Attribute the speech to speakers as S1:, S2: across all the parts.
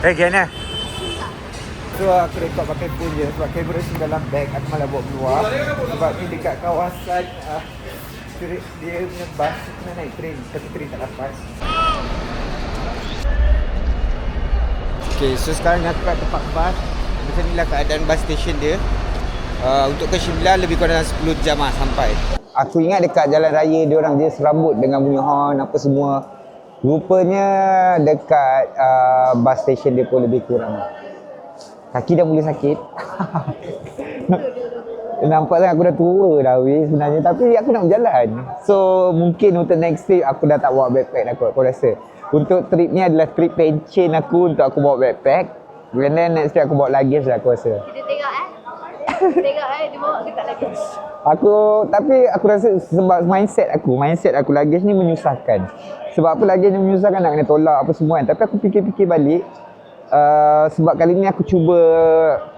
S1: Gana. So aku rekod pakai phone je sebab kamera tu dalam bag, aku malah bawa keluar. Sebab ni dekat kawasan dia punya bas, aku nak naik train tapi train tak dapat. Okay, so sekarang aku kat tempat bas. Macam inilah keadaan bus station dia. Untuk ke Shimla lebih kurang 10 jam lah sampai. Aku ingat dekat jalan raya dia orang dia serambut dengan bunyi horn apa semua. Rupanya dekat bus station dia pun lebih kurang. Kaki dah mula sakit. Nampak kan aku dah tua dah weh sebenarnya, tapi aku nak berjalan. So mungkin untuk next trip aku dah tak bawa backpack aku rasa. Untuk trip ni adalah trip pencen aku untuk aku bawa backpack. And then next trip aku bawa luggage lah aku rasa.
S2: Kita tengok tengok dia bawa ke tak lagi.
S1: Tapi aku rasa sebab mindset aku luggage ni menyusahkan. Sebab apa luggage ni menyusahkan, nak kena tolak apa semua kan. Tapi aku fikir-fikir balik, sebab kali ni aku cuba,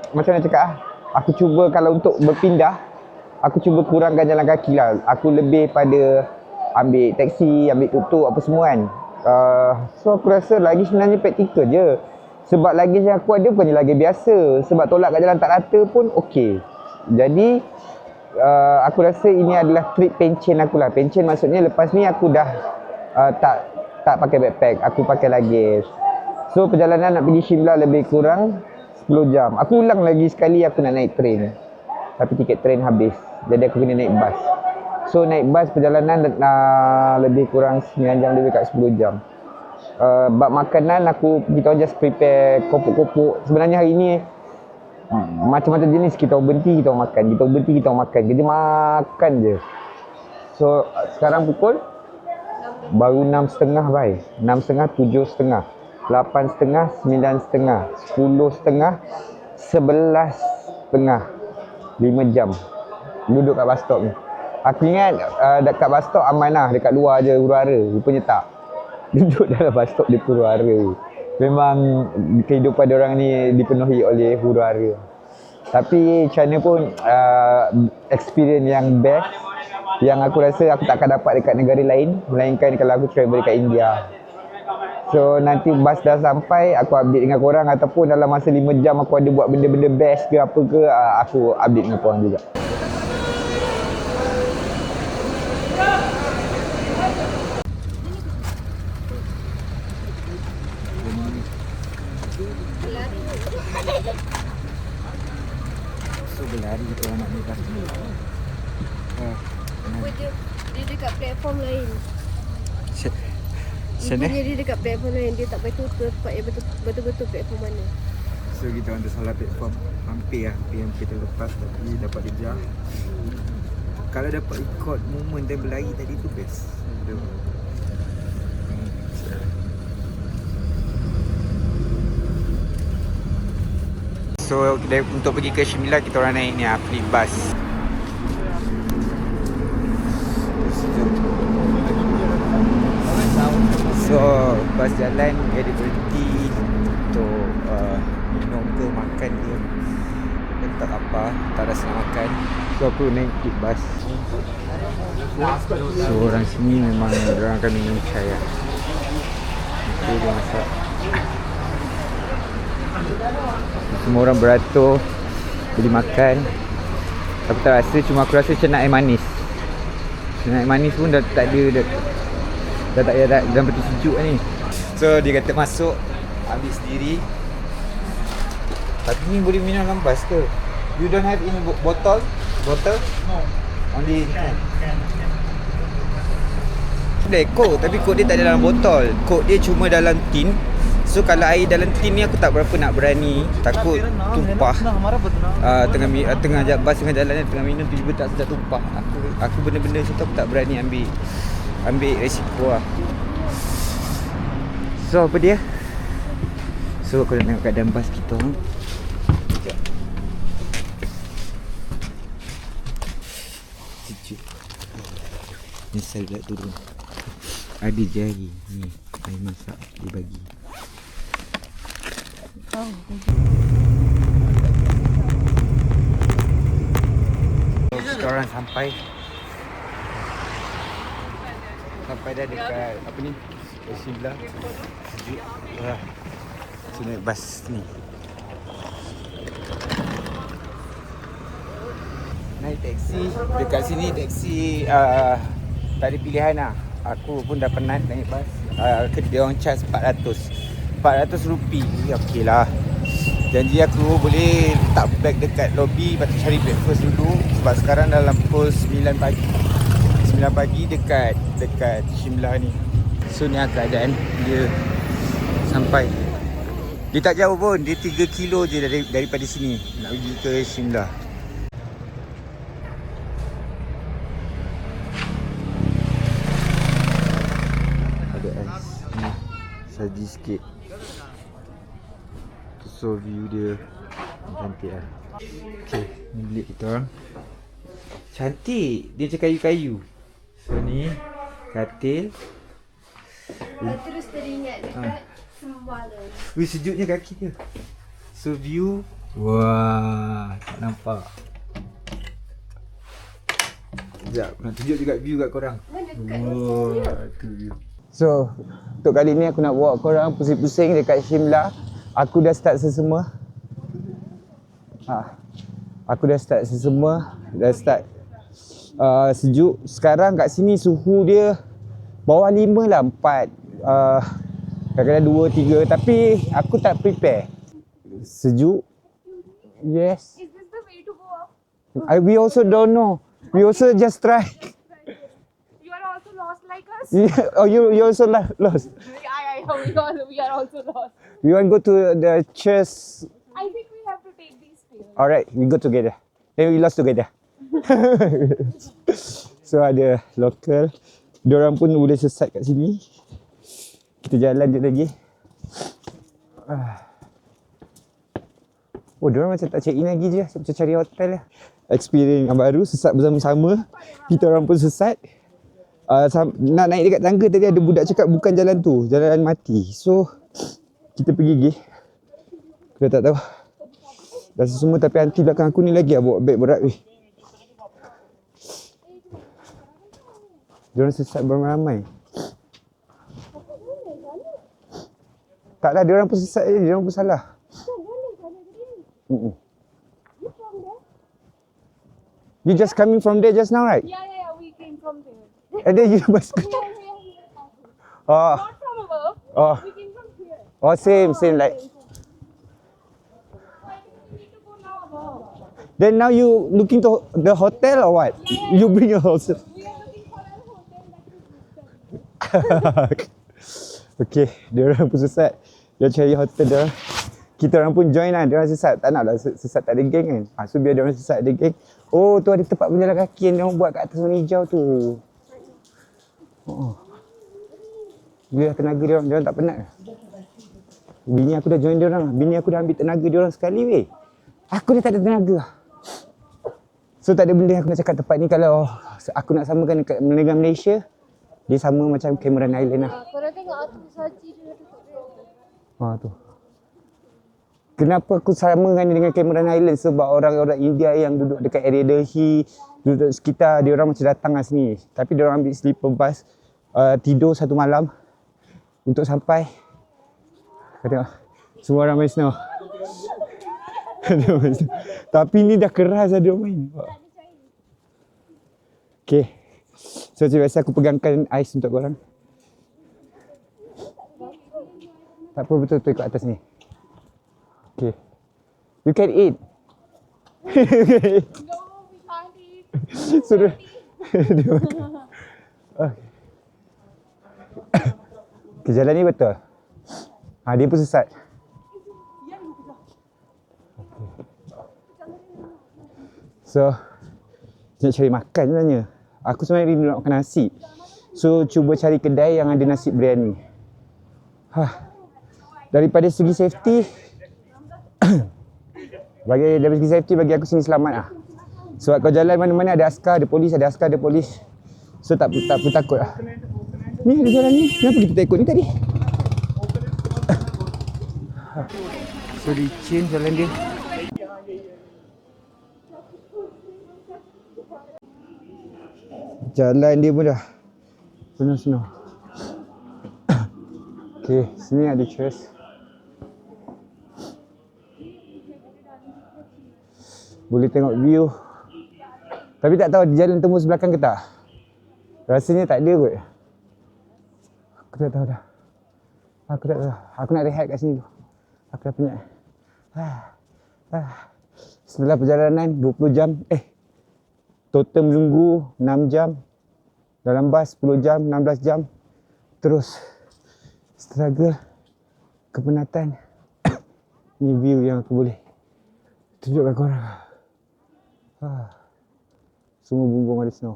S1: macam mana cakap aku cuba kalau untuk berpindah, aku cuba kurangkan jalan kaki lah. Aku lebih pada ambil taksi, ambil tuk-tuk apa semua kan. So aku rasa lagi sebenarnya praktikal je. Sebab luggage yang aku ada bukannya luggage biasa. Sebab tolak kat jalan tak rata pun okey. Jadi aku rasa ini adalah trip pencen aku lah. Pencen maksudnya lepas ni aku dah tak pakai backpack, aku pakai luggage. So perjalanan nak pergi Shimla lebih kurang 10 jam. Aku ulang lagi sekali aku nak naik train. Tapi tiket train habis. Jadi aku kena naik bas. So naik bas perjalanan lebih kurang 9 jam, lebih kat 10 jam. Bab makanan aku kita just prepare kopuk-kopuk. Sebenarnya hari ni macam-macam jenis kita berhenti kita makan. Kita berhenti kita makan. Kerja makan je. So sekarang pukul baru 6.30 bhai. 6.30, 7.30, 8.30, 9.30, 10.30, 11.30. 5 jam duduk kat bus stop ni. Aku ingat dekat bus stop aman lah, dekat luar je huru-hara. Rupanya tak. Duduk dalam bus stop di huru-hara. Memang kehidupan diorang ni dipenuhi oleh huru-hara. Tapi macam mana pun experience yang best yang aku rasa aku tak akan dapat dekat negara lain melainkan kalau aku travel dekat India. So nanti bas dah sampai, aku update dengan korang, ataupun dalam masa 5 jam aku ada buat benda-benda best ke apa ke, aku update dengan korang juga. So berlari kita orang nak naik bas ni.
S2: Dia dekat platform lain.
S1: Macam
S2: Dia dekat platform lain. Dia tak betul tempat yang betul-betul platform mana.
S1: So kita orang tersalah platform. Hampir terlepas tapi dapat kejar. Kalau dapat record moment time berlari tadi tu best. So untuk pergi ke Shimla kita orang naik ni Flip Bus. So bas jalan dia berhenti untuk minum ke makan ke. Dia tak apa, tak rasa nak makan. So aku naik Flip Bus. So orang sini memang orang akan minum chai lah. Itu dia masak. Semua orang beratur beli makan. Aku tak rasa, cuma aku rasa macam nak air manis. Nak air manis pun dah tak ada, dah tak ada dalam peti sejuk ni. So dia kata masuk, ambil sendiri. Tapi ni boleh minum dalam bas ke? You don't have in bottle? No. Only can. Boleh Coke, tapi Coke dia tak ada dalam botol. Coke dia cuma dalam tin. So kalau air dalam tin ni aku tak berapa nak berani. Takut tumpah. Tengah bas tengah jalan ni tengah minum tiba-tiba tak sedap tumpah. Aku benda-benda macam tu aku tak berani ambil risiko lah. So apa dia? So aku nak tengok keadaan bas kita orang. Sejuk. Ni saya dah turun. Ada jari ni, air masak dia bagi. Sekarang sampai dah dekat apa ni, Shimla. Sejuk. So Aku naik bas ni. Naik taksi. Dekat sini taksi tak ada pilihan lah. Aku pun dah penat naik bas. Dia orang charge 400 rupi. Okey lah. Janji aku boleh letak beg dekat lobby, lepas tu cari breakfast dulu. Sebab sekarang dalam pukul 9 pagi. 9 pagi dekat Shimla ni. So ni keadaan dia sampai. Dia tak jauh pun, dia 3 kilo je daripada sini nak pergi ke Shimla. Ada ais ni, saji sikit. So view dia cantik lah. Okay, ni bilik kita orang. Cantik, dia macam kayu-kayu. So ni katil.
S2: Terus teringat dekat Semalam.
S1: Wih, sejuknya kaki dia. So view, wah, tak nampak. Sekejap, nak tunjuk juga view kat korang. Wah, tu view. So, untuk kali ni aku nak bawa korang pusing-pusing dekat Shimla. Aku dah start sesemua. Aku dah start sesemua. Dah start sejuk. Sekarang kat sini suhu dia bawah 5 lah, 4. Kadang-kadang 2, 3. Tapi aku tak prepare. Sejuk. Yes.
S2: Is this the way to go up?
S1: We also don't know. We also just try.
S2: You are also lost like us?
S1: Yeah. Oh, you also lost.
S2: Yeah. We are also lost.
S1: We want to go to the church.
S2: I think we have to take these stairs.
S1: Alright, we go together. Then we lost together. So ada local. Diorang pun boleh sesat kat sini. Kita jalan je lagi. Oh, diorang macam tak check in lagi je. Macam cari hotel lah. Experience yang baru, sesat bersama-sama. Kita orang pun sesat. Nak naik dekat tangga tadi ada budak cakap bukan jalan tu, jalan mati. So kita pergi lagi. Kita tak tahu. Dah semua tapi aunty belakang aku ni lagi lah bawa beg berat weh. Diorang sesat beramai-ramai. Taklah, diorang pun sesat je, diorang pun salah. You just coming from there just now, right?
S2: Yeah. We came from there.
S1: And then you must go. Oh,
S2: Not from above.
S1: oh,
S2: We came from here.
S1: oh, same like.
S2: I think we need to go now above.
S1: Then now you looking to the hotel or what? You bring your hotel.
S2: We are looking for a hotel that is good.
S1: Okay, diorang pun sesat. Dia cari hotel dia. Kita orang pun join lah, diorang sesat. Tak nak lah sesat tak ada geng kan. So biar diorang sesat ada geng. Oh, tu ada tempat berjalan kaki yang diorang buat kat atas warna hijau tu. Biar tenaga diorang tak penat. Bini aku dah join diorang. Bini aku dah ambil tenaga diorang sekali weh. Aku dah tak ada tenaga. So tak ada benda aku nak cakap tempat ni. Kalau aku nak samakan dekat negara Malaysia, dia sama macam Cameron Island lah.
S2: Korang tengok aku saji dia tutup dia.
S1: Tu. Kenapa aku samakan dengan Cameron Island? Sebab orang-orang India yang duduk dekat area Delhi, duduk sekitar, dia orang macam datang kat sini. Tapi dia orang ambil sleeper bus, tidur satu malam untuk sampai. Kau tengok, semua orang main snow. Dia main snow. Tapi ni dah keras lah dia main. Okay. So macam biasa aku pegangkan ais untuk korang. Tak apa, betul-betul ikut atas ni. Okay. You can eat.
S2: No, we can't eat.
S1: Suruh. Okay, jalan ni betul. Dia pun sesat. So, nak cari makan sebenarnya. Aku sebenarnya rindu nak makan nasi. So, cuba cari kedai yang ada nasi biryani. Daripada segi safety, dari segi safety bagi aku sini selamat lah. Sebab kau jalan mana-mana ada askar, ada polis, ada askar, ada polis. So tak perlu takut lah. Ni ada jalan ni, kenapa kita tak ikut ni tadi? So licin jalan dia. Jalan dia pun dah penuh snow. Okay, sini ada church. Boleh tengok view. Tapi tak tahu jalan tembus belakang ke tak. Rasanya tak ada kot. Aku tak tahu dah. Aku tak tahu. Aku nak rehat kat sini. Aku dah penat. Setelah perjalanan 20 jam. Total menunggu 6 jam. Dalam bas 10 jam, 16 jam. Terus struggle, kepenatan. Ni view yang aku boleh tunjukkan korang. Semua bumbung ada snow.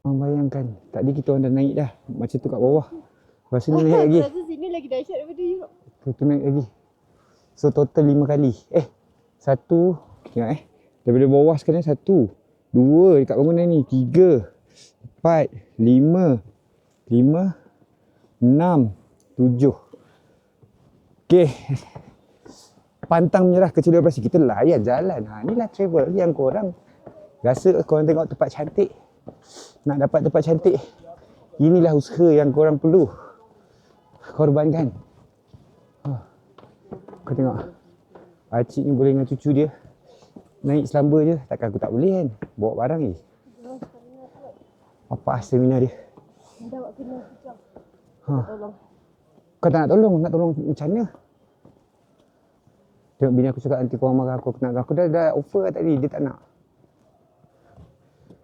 S1: Bayangkan, tadi kita orang dah naik dah. Macam tu kat bawah. Lepas tu naik lagi.
S2: Rasa sini lagi dahsyat daripada Europe.
S1: Tu naik lagi. So total 5 kali. Satu. Tengok daripada bawah sekarang 1, 2 dekat bangunan ni. 3, 4, 5, 6, 7. Okay. Pantang menyerah kecuali operasi. Kita layan jalan. Inilah travel yang korang rasa korang tengok tempat cantik. Nak dapat tempat cantik. Inilah usaha yang korang perlu korbankan. Kau tengok. Acik ni boleh dengan cucu dia naik selamba je. Takkan aku tak boleh kan. Bawa barang ni. Apa stamina dia.
S2: Dah buat kena sejam. Tolong.
S1: Kau tak nak tolong? Nak tolong macam mana? Tengok bini aku cakap nanti korang marah aku. Aku dah offer tadi. Dia tak nak.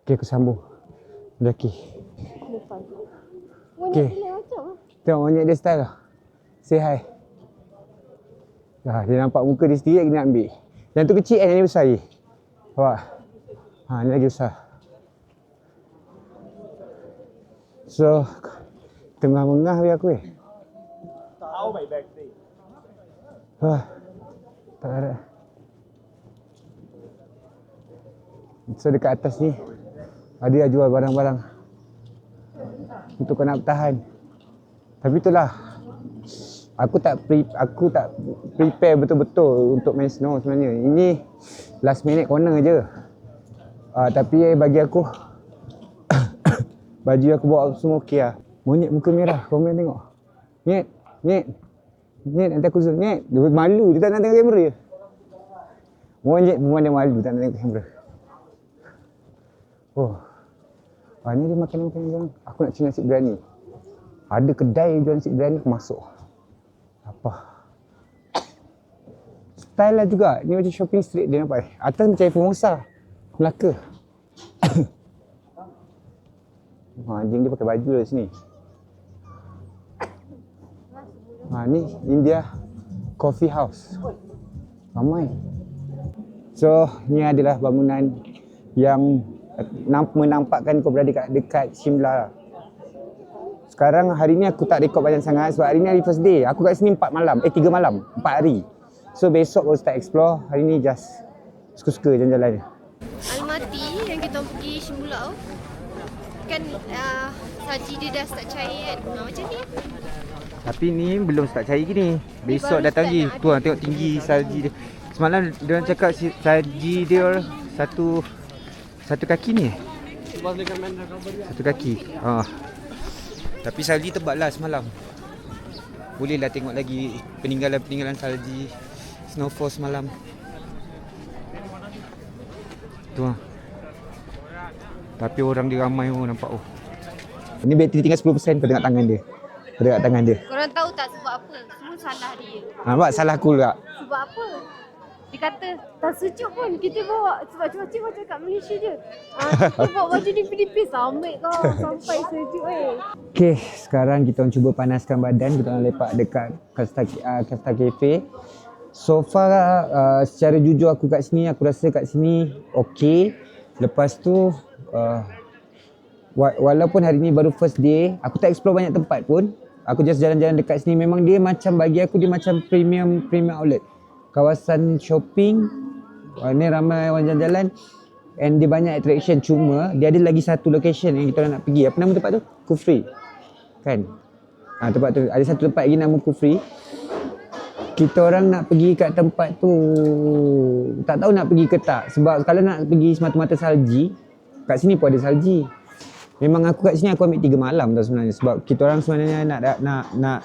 S1: Okay, aku sambung. Mendaki.
S2: Lepas.
S1: Okay.
S2: Macam
S1: Tengok monyet dia style lah. Say hi. Dia nampak muka dia sendiri, dia nak ambil. Yang tu kecil kan, yang ni besar je. Nampak? Ni lagi besar. So, tengah-mengah biar aku tak ada. So, dekat atas ni, ada jual barang-barang untuk kau nak bertahan. Tapi itulah, aku tak prepare betul-betul untuk main snow sebenarnya. Ini last minute corner je. Tapi bagi aku baju aku bawa semua okey lah. Monyet muka merah, kau boleh tengok. Nyet, nanti aku zoom. Nyet, dia malu, dia tak nak tengok kamera. Monyet perempuan dia malu, tak nak tengok kamera. Ni dia makanan orang. Aku nak cari nasi biryani. Ada kedai jual nasi biryani, aku masuk. Apa? Style lah juga. Ni macam shopping street dia nampak. Atas macam Formosa, Melaka. Anjing dia pakai baju dari sini. Ni India Coffee House. Ramai. So, ni adalah bangunan yang menampakkan kau berada dekat Shimla. Sekarang hari ni aku tak rekod banyak sangat sebab hari ni hari first day. Aku kat sini 3 malam, 4 hari. So besok baru start explore. Hari ni just suka-suka jalan-jalan.
S2: Almaty yang kita pergi Shimla tu. Kan saji dia dah start cair kan. Macam ni.
S1: Tapi ni belum start cair gini. Besok
S2: baru
S1: datang
S2: start
S1: lagi.
S2: nak
S1: Tu tengok tinggi salji dia. Semalam dia orang cakap salji dia satu kaki ni. Satu kaki. Tapi salji tebal lah semalam. Bolehlah tengok lagi peninggalan salji snowfall semalam. Tu Tapi orang dia ramai nampak. Ini bateri tinggal 10%. Kau tengok tangan dia.
S2: Korang tahu tak sebab apa? Semua salah dia.
S1: Nampak salah aku juga.
S2: Sebab apa? Dia kata tak sejuk pun kita bawa sebab cuaca macam kat Malaysia je. Kita bawa baju ni Filipin sampai kau sampai sejuk
S1: Okay, sekarang kita orang cuba panaskan badan. Kita orang lepak dekat Kasta Cafe. So far secara jujur aku kat sini, aku rasa kat sini okey. Lepas tu walaupun hari ni baru first day, aku tak explore banyak tempat pun. Aku just jalan-jalan dekat sini. Memang dia macam, bagi aku dia macam premium outlet. Kawasan shopping, ni ramai orang jalan-jalan and dia banyak attraction. Cuma dia ada lagi satu location yang kita orang nak pergi. Apa nama tempat tu? Kufri kan? Tempat tu ada satu tempat lagi nama Kufri. Kita orang nak pergi kat tempat tu, tak tahu nak pergi ke tak. Sebab kalau nak pergi semata-mata salji, kat sini pun ada salji. Memang aku kat sini aku ambil 3 malam tau sebenarnya. Sebab kita orang sebenarnya nak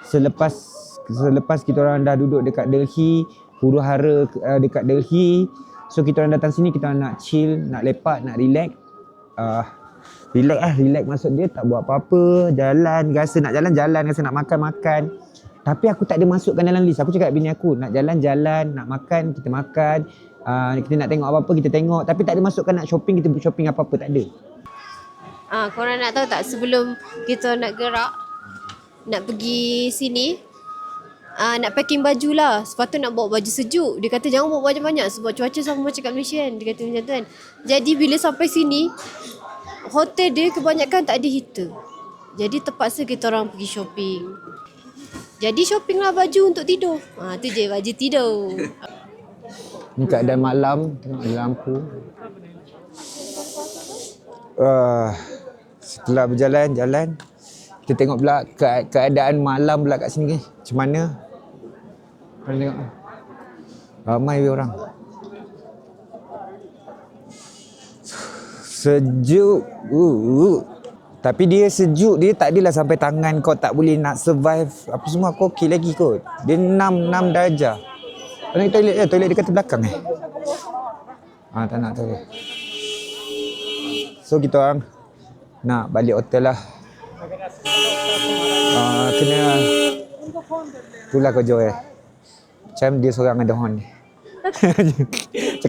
S1: selepas kita orang dah duduk dekat Delhi, huru-hara dekat Delhi. So kita orang datang sini, kita orang nak chill, nak lepak, nak relax. Relax maksud dia tak buat apa-apa, jalan, rasa nak jalan-jalan, rasa nak makan-makan. Tapi aku tak ada masukkan dalam list. Aku cakap bini aku, nak jalan-jalan, nak makan, kita makan. Kita nak tengok apa-apa, kita tengok. Tapi tak ada masukkan nak shopping, kita shopping apa-apa, tak ada.
S2: Korang nak tahu tak, sebelum kita nak gerak, nak pergi sini, nak packing baju lah. Sepatutnya nak bawa baju sejuk. Dia kata jangan bawa banyak-banyak sebab cuaca sama macam kat Malaysia kan. Dia kata macam tu kan. Jadi bila sampai sini, hotel dia kebanyakan tak ada heater. Jadi terpaksa kita orang pergi shopping. Jadi shopping lah baju untuk tidur. Tu je baju tidur.
S1: Ni keadaan malam, tengok ada lampu. Setelah berjalan-jalan, kita tengok pula keadaan malam pula kat sini. Macam mana? Korang tengok. Ramai orang. Sejuk. Tapi dia sejuk, dia tak adalah sampai tangan kau tak boleh nak survive. Apa semua kau okey lagi kot. Dia 6 darjah. Kau nak toilet dia? Toilet dekat belakang tak nak toilet. So kita orang nak balik hotel lah. Kena itulah kau Joel. Macam dia seorang ada horn.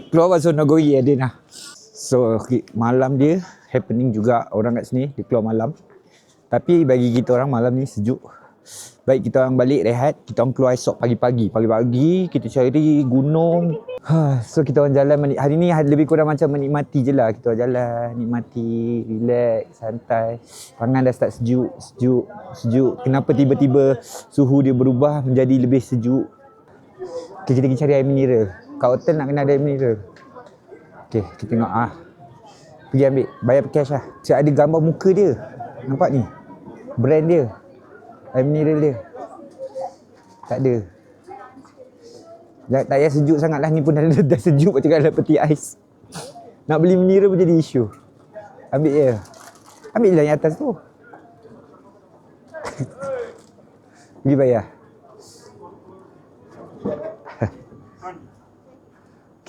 S1: Keluar masuk Nagoi ada nah. So malam dia happening juga orang kat sini, dia keluar malam. Tapi bagi kita orang malam ni sejuk. Baik kita orang balik rehat, kita orang keluar esok pagi-pagi. Pagi-pagi kita cari gunung. So kita orang jalan, hari ni lebih kurang macam menikmati je lah. Kita orang jalan, nikmati, relax, santai. Tangan dah start sejuk. Kenapa tiba-tiba suhu dia berubah menjadi lebih sejuk? Okay, kita pergi cari air mineral. Kat hotel nak kena ada air mineral. Okay, kita tengok pergi ambil, bayar cash lah. Cik ada gambar muka dia. Nampak ni? Brand dia. Air mineral dia. Tak ada. Tak payah sejuk sangat lah. Ni pun dah sejuk macam kat dalam peti ais. Nak beli mineral pun jadi isu. Ambil je. Ambil je lah yang atas tu. Pergi bayar.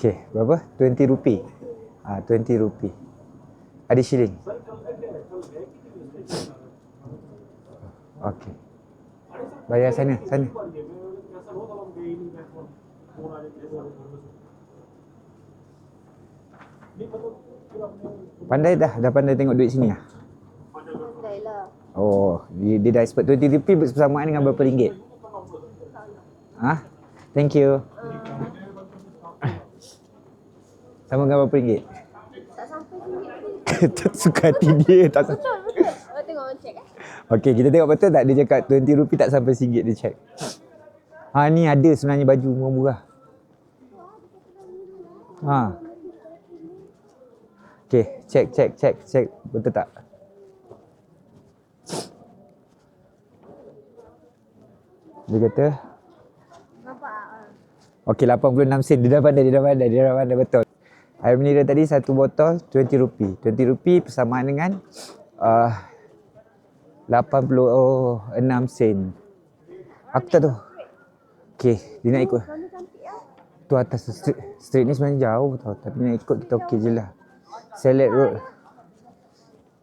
S1: Okay, berapa? 20 rupi. 20 rupi. Ada shilling. Okay. Bayar sana. Pandai dah pandai tengok duit sini lah.
S2: Pandai lah.
S1: Oh, dia dah expert 20 rupi bersamaan dengan berapa ringgit? Thank you. Sama dengan berapa ringgit?
S2: Tak sampai RM1.
S1: Tak suka hati dia.
S2: Betul. Tengok orang check
S1: Okey, kita tengok betul tak dia cakap 20 rupi tak sampai RM1 dia check. Ni ada sebenarnya baju murah-murah. Okey, check. Betul tak? Dia kata
S2: nampak.
S1: Okey, 86 sen. Dia dah pandai betul. Air mineral tadi satu botol 20 rupi. 20 rupi bersamaan dengan 86 sen. Aku tak tahu. Okey, dia nak ikut. Tu atas street ni sebenarnya jauh tau. Tapi nak ikut kita okey je lah. Salad Road.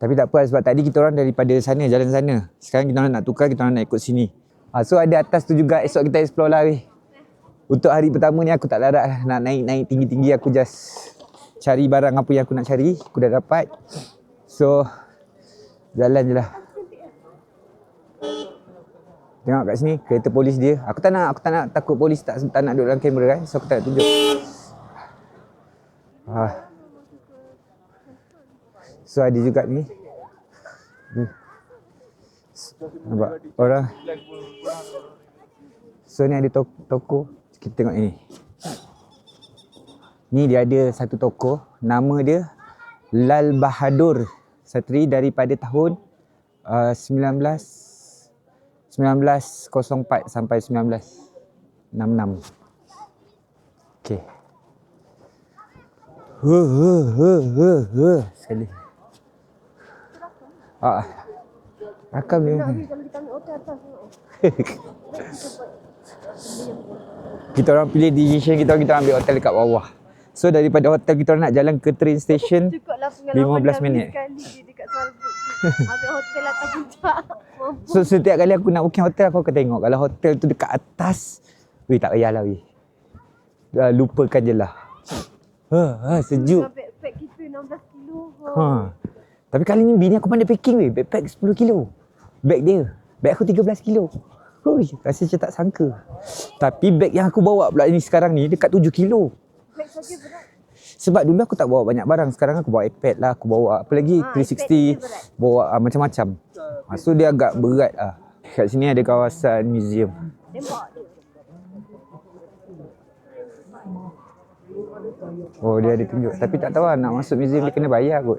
S1: Tapi tak apa sebab tadi kita orang daripada sana, jalan sana. Sekarang kita orang nak tukar, kita orang nak ikut sini. So ada atas tu juga, esok kita explore lah weh. Untuk hari pertama ni aku tak larat lah nak naik tinggi-tinggi. Aku just cari barang apa yang aku nak cari. Aku dah dapat. So jalan je lah. Tengok kat sini kereta polis dia. Aku tak nak takut polis tak nak duduk dalam kamera kan. So aku tak nak tunjuk. So ada juga ni. Nampak orang. So ni ada toko. Kita tengok ini. Ni dia ada satu toko. Nama dia Lal Bahadur Satri daripada tahun 1904 sampai 1966. Okey. Sekali. Rakam ni.
S2: Kalau kita ambil hotel atas.
S1: Kita orang pilih decision kita orang ambil hotel dekat bawah. So daripada hotel kita orang nak jalan ke train station
S2: Cukuplah
S1: 15 minit.
S2: sekali dia dekat Sarabut. Ambil hotel atas puncak. Mampu.
S1: So setiap kali aku nak booking hotel aku akan tengok kalau hotel tu dekat atas, weh tak payahlah weh. Lupakan je lah. Sejuk.
S2: Backpack kita 16 kilo.
S1: Tapi kali ni bini aku pandai packing weh. Backpack 10 kilo. Bag dia. Bag aku 13 kilo. Rasa macam tak sangka. Tapi bag yang aku bawa pula ni sekarang ni dekat 7 kilo.
S2: Bag saja berat.
S1: Sebab dulu aku tak bawa banyak barang. Sekarang aku bawa iPad lah. Aku bawa apa lagi? 360. Bawa macam-macam. So dia agak berat lah. Kat sini ada kawasan museum.
S2: Tembak dia.
S1: Oh dia ada tunjuk. Tapi tak tahu lah nak masuk museum dia kena bayar kot.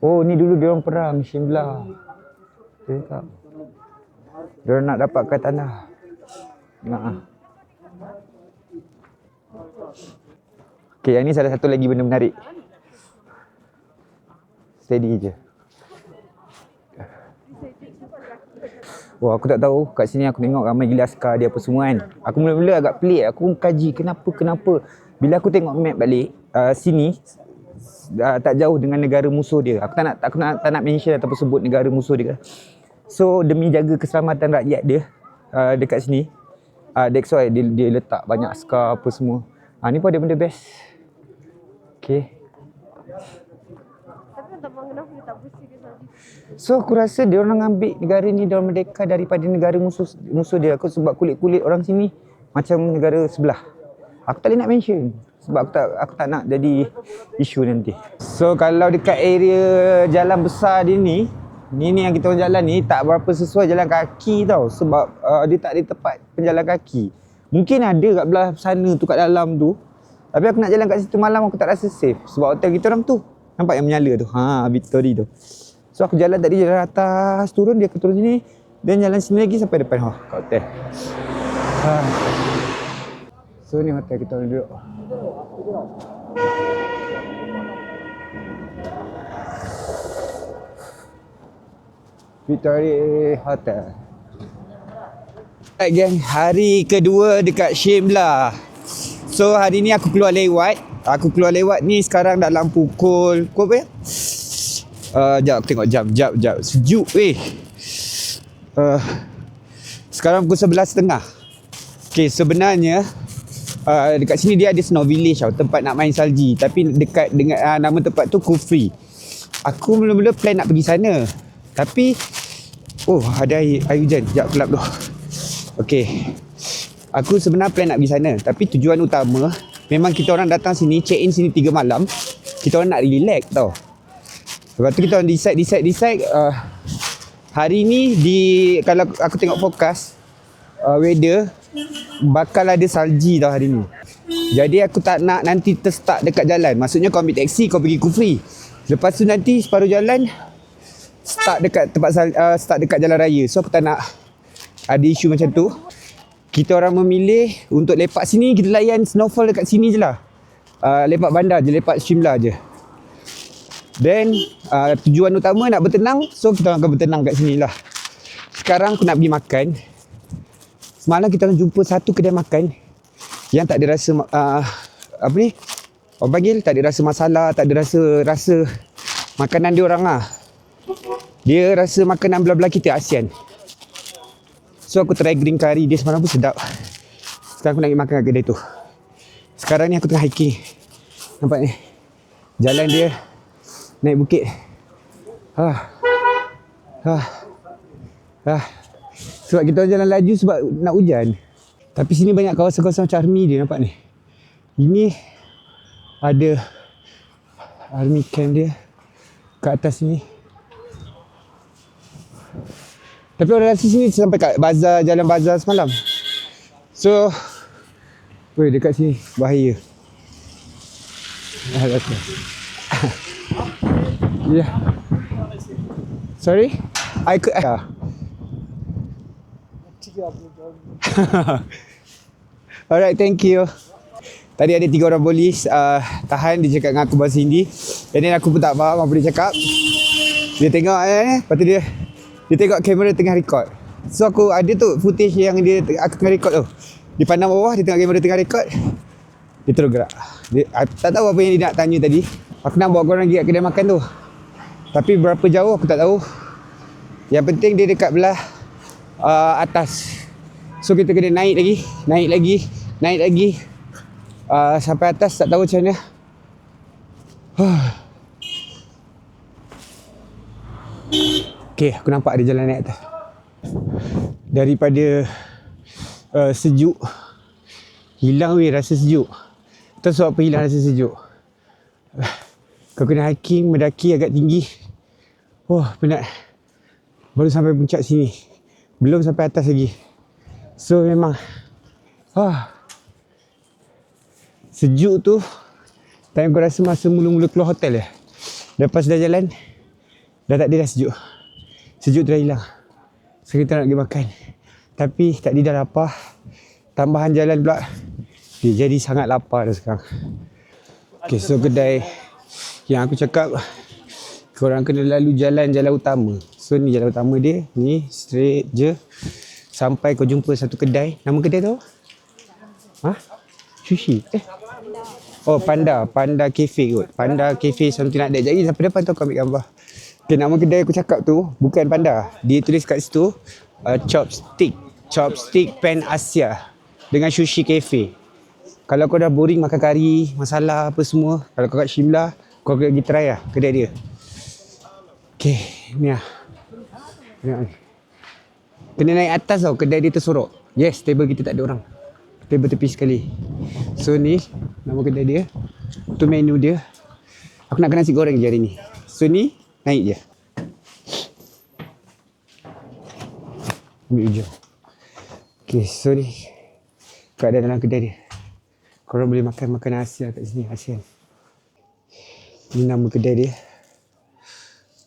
S1: Oh ni dulu dia orang perang Shimla. Dia tak. Dia nak dapatkan tanah. Okay, yang ni salah satu lagi benda menarik. Steady je. Wah, aku tak tahu. Kat sini aku tengok ramai gila askar dia apa semua kan. Aku mula-mula agak pelik. Aku kaji kenapa. Bila aku tengok map balik, sini tak jauh dengan negara musuh dia. Aku tak nak mention ataupun sebut negara musuh dia. So demi jaga keselamatan rakyat dia dekat sini, that's why dia letak banyak askar apa semua. Ni pun ada benda best. Okay.
S2: Tapi tak faham kenapa dia tak bersih ke tadi.
S1: So aku rasa dia orang ambil negara ni, dia orang merdeka daripada negara musuh dia. Aku sebab kulit-kulit orang sini macam negara sebelah. Aku tak boleh nak mention sebab aku tak nak jadi isu nanti. So kalau dekat area jalan besar dia ni yang kita orang jalan ni tak berapa sesuai jalan kaki tau. Sebab dia tak ada tempat penjalan kaki. Mungkin ada kat belah sana tu, kat dalam tu. Tapi aku nak jalan kat situ malam aku tak rasa safe. Sebab hotel kita orang tu nampak yang menyala tu. Victory tu. So aku jalan tadi, jalan atas, turun, dia ke turun sini. Dan jalan sini lagi sampai depan kat hotel. So ni hotel kita orang duduk. Victory Hotel. Alright gang, hari kedua dekat Shimla. So hari ni aku keluar lewat. Ni sekarang dalam pukul apa ya? Sekejap aku tengok jam. Sejuk weh. Sekarang pukul 11.30. Okay, sebenarnya dekat sini dia ada Snow Village tau, tempat nak main salji. Tapi dekat dengan nama tempat tu Kufri. Aku mula-mula plan nak pergi sana. Tapi ada air hujan. Sekejap kelap tu. Okay, aku sebenarnya plan nak pergi sana. Tapi tujuan utama memang kita orang datang sini, check in sini 3 malam. Kita orang nak relax tau. Lepas tu kita orang decide hari ni kalau aku tengok forecast weather bakal ada salji tau hari ni. Jadi aku tak nak nanti terstuck dekat jalan. Maksudnya kau ambil taksi, kau pergi Kufri. Lepas tu nanti separuh jalan start dekat jalan raya. So aku tak nak ada isu macam tu. Kita orang memilih untuk lepak sini, kita layan snowfall dekat sini je lah. Lepak bandar je, lepak Shimla je. Then tujuan utama nak bertenang, so kita akan bertenang kat sini lah. Sekarang aku nak pergi makan. Semalam kita orang jumpa satu kedai makan yang tak ada rasa apa ni? Orang panggil tak ada rasa masalah, tak ada rasa makanan dia orang lah. Dia rasa makanan belah-belah kita ASEAN. So aku try green curry dia semalam pun sedap. Sekarang aku nak pergi makan kat kedai tu. Sekarang ni aku tengah hiking. Nampak ni? Jalan dia naik bukit. Sebab kita jalan laju sebab nak hujan. Tapi sini banyak kawasan-kawasan macam army dia, nampak ni. Ini ada army camp dia kat atas sini. Tapi orang rasa sini sampai kat bazar, jalan bazar semalam. So, dekat sini bahaya. Yeah. Sorry? I could... Alright, thank you. Tadi ada 3 orang polis tahan, dia cakap dengan aku bahasa Hindi. Dan aku pun tak faham apa dia cakap. Dia tengok lepas tu dia tengok kamera tengah record. So aku ada tu footage yang aku tengah record tu. Dia pandang bawah, dia tengok kamera tengah record. Dia terus gerak. Tak tahu apa yang dia nak tanya tadi. Aku nak bawa korang pergi kat kedai makan tu. Tapi berapa jauh aku tak tahu. Yang penting dia dekat belah atas. So kita kena naik lagi. Sampai atas tak tahu macam mana. Okay, aku nampak ada jalan naik atas. Daripada sejuk, hilang rasa sejuk. Tahu sebab apa hilang rasa sejuk? Kau kena hiking, mendaki agak tinggi. Penat. Baru sampai puncak sini. Belum sampai atas lagi. So memang sejuk tu time kau rasa masa mula-mula keluar hotel je. Lepas dah jalan, dah tak ada dah sejuk. Sejuk tu dah hilang. So kita nak pergi makan. Tapi tadi dah lapar. Tambahan jalan pula, dia jadi sangat lapar dah sekarang. Okay, so kedai yang aku cakap, korang kena lalu jalan utama. So ni jalan utama dia, ni straight je sampai kau jumpa satu kedai. Nama kedai tu? Sushi? Oh, Panda Cafe kot. Panda Cafe something like that. Jadi sampai depan tu aku ambil gambar. Okay, nama kedai aku cakap tu bukan Panda. Dia tulis kat situ Chopstick Pan Asia dengan Sushi Cafe. Kalau kau dah boring makan kari, masalah apa semua, kalau kau kat Shimla, kau pergi try lah kedai dia. Okay, ni lah. Kena naik atas tau, kedai dia tersorok. Yes, table kita tak ada orang. Table tepi sekali. So ni, nama kedai dia. Tu menu dia. Aku nak nasi goreng je hari ni. So ni, naik je. Ambil hujung. Okay, so ni keadaan dalam kedai dia. Korang boleh makan makanan Asia kat sini, ASEAN. Ini nama kedai dia.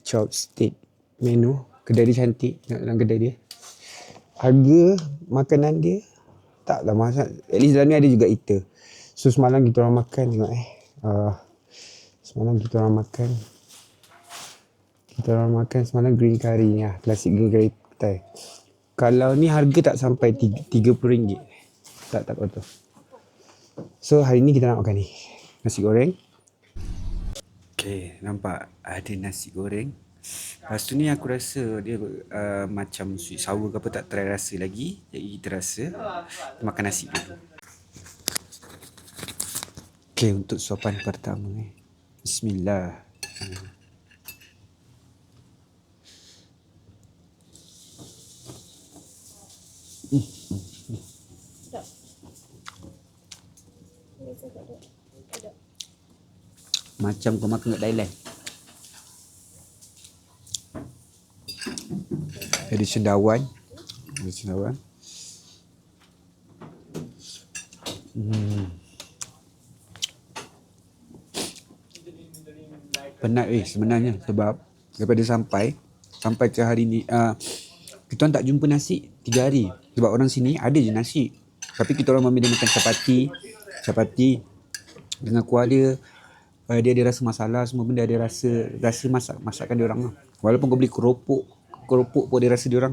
S1: Chopstick menu. Kedai dia cantik. Tengok dalam kedai dia. Harga makanan dia taklah mahal. At least dalam ni ada juga eater. So semalam kita orang makan, tengok semalam kita orang makan semalam green curry ni lah. Klasik green curry Thai. Kalau ni harga tak sampai RM30. Tak betul. So hari ni kita nak makan ni. Nasi goreng. Okay, nampak ada nasi goreng. Lepas tu ni aku rasa dia macam sweet sour ke apa, tak try rasa lagi. Jadi kita rasa makan nasi dulu. Okay, untuk suapan pertama ni. Bismillah. Macam kau makan kat Thailand. Ada cendawan. Penat sebenarnya sebab daripada sampai ke hari ni kita orang tak jumpa nasi 3 hari. Sebab orang sini ada je nasi. Tapi kita orang memilih makan capati dengan kuah dia. Dia ada rasa masala, semua benda ada rasa masakan dia orang lah. Walaupun kau beli keropok pun dia rasa dia orang.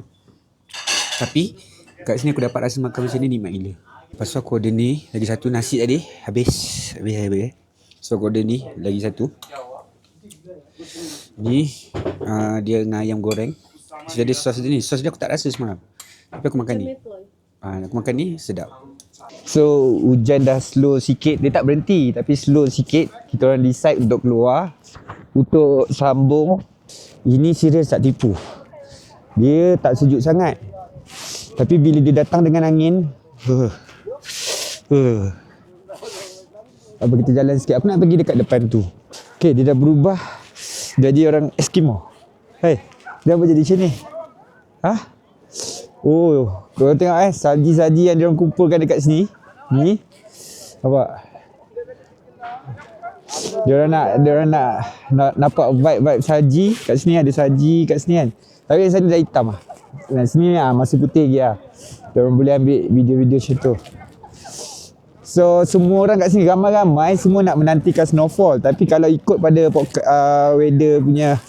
S1: Tapi kat sini aku dapat rasa makan macam ni nikmat gila. Lepas tu aku order ni lagi satu, nasi tadi habis. So aku order ni lagi satu. Ni dia dengan ayam goreng. So ada sos dia ni. Sos dia aku tak rasa semalam. Tapi aku makan ni. Aku makan ni sedap. So hujan dah slow sikit. Dia tak berhenti tapi slow sikit. Kita orang decide untuk keluar, untuk sambung. Ini serius tak tipu. Dia tak sejuk sangat. Tapi bila dia datang dengan angin, apa, kita jalan sikit. Aku nak pergi dekat depan tu. Okay, dia dah berubah jadi orang Eskimo. Dia apa jadi macam ni? Oh, korang tengok salji-salji yang diorang kumpulkan dekat sini. Ni. Nampak? Diorang nak nampak vibe salji. Kat sini ada salji kat sini kan. Tapi yang sini dah hitam lah. Dan sini masih putih lagi lah. Diorang boleh ambil video-video macam tu. So semua orang kat sini ramai-ramai semua nak menantikan snowfall. Tapi kalau ikut pada weather punya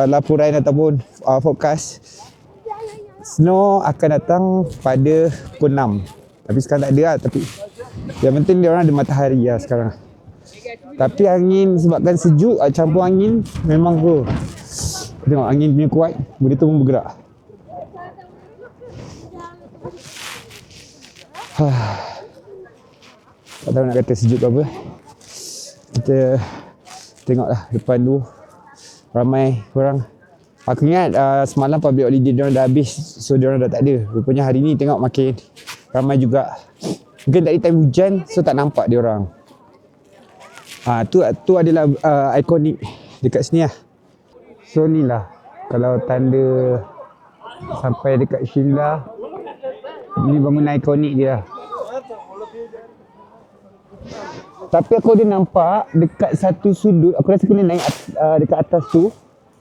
S1: laporan ataupun forecast, Snow akan datang pada pukul 6. Tapi sekarang tak ada lah. Tapi yang penting dia orang ada matahari lah sekarang. Tapi angin sebabkan sejuk, campur angin memang tu. Tengok angin punya kuat, benda tu pun bergerak. Tak tahu nak kata sejuk ke apa. Kita tengoklah depan tu ramai orang. Aku ingat semalam public holiday diorang dah habis, so diorang dah tak ada. Rupanya hari ni tengok makin ramai juga. Mungkin tadi time hujan, so tak nampak diorang. Tu adalah ikonik dekat sini lah. So ni lah, kalau tanda sampai dekat Shimla, ni bangunan ikonik dia lah. Tapi aku ada nampak dekat satu sudut, aku rasa kena naik dekat atas tu.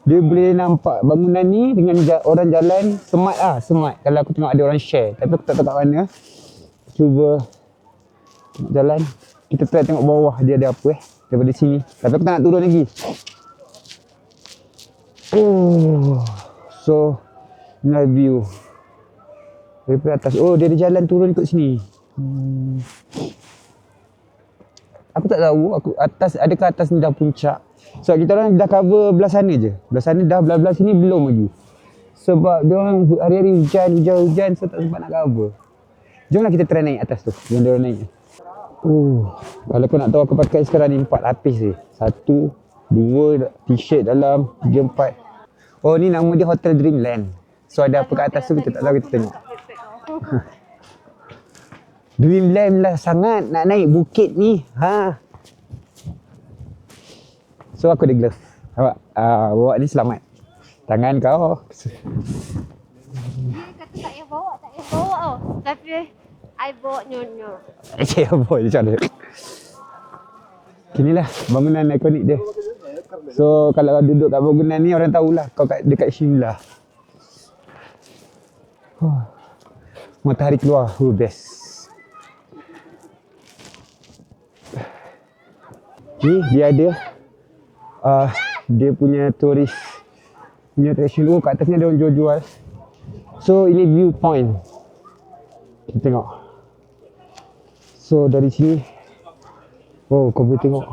S1: Dia boleh nampak bangunan ni dengan orang jalan semat lah, semat. Kalau aku tengok ada orang share, tapi aku tak tahu kat mana. Cuba jalan, kita try tengok bawah dia ada apa daripada sini. Tapi aku tak nak turun lagi. So inilah view daripada atas. Dia ada jalan turun ikut sini. Aku tak tahu adakah atas ni dah puncak. Sebab kita orang dah cover belah sana je. Belah sana dah, belah sini belum lagi. Sebab dia orang hari-hari hujan, so tak sempat nak cover. Jomlah kita try naik atas tu. Jom dia orang naik. Kalau kau nak tahu aku pakai sekarang ni 4 lapis ni. 1, 2 t-shirt dalam, 3, 4. Ni nama dia Hotel Dreamland. So ada apa kat atas tu kita tak tahu, kita tengok. Dreamland lah sangat nak naik bukit ni. So aku ada glove. Nampak? Bawa ni selamat. Tangan kau.
S2: Dia kata tak payah bawa tau. Tapi I bawa nyonya.
S1: Apa je cara. Inilah bangunan ikonik dia. So kalau duduk kat bangunan ni orang tahulah kau dekat Shimla. Matahari keluar, best. Ni dia ada dia punya turis punya attraction. Kat atas ni ada orang jual-jual. So ini viewpoint. Kita tengok. So dari sini kau boleh tengok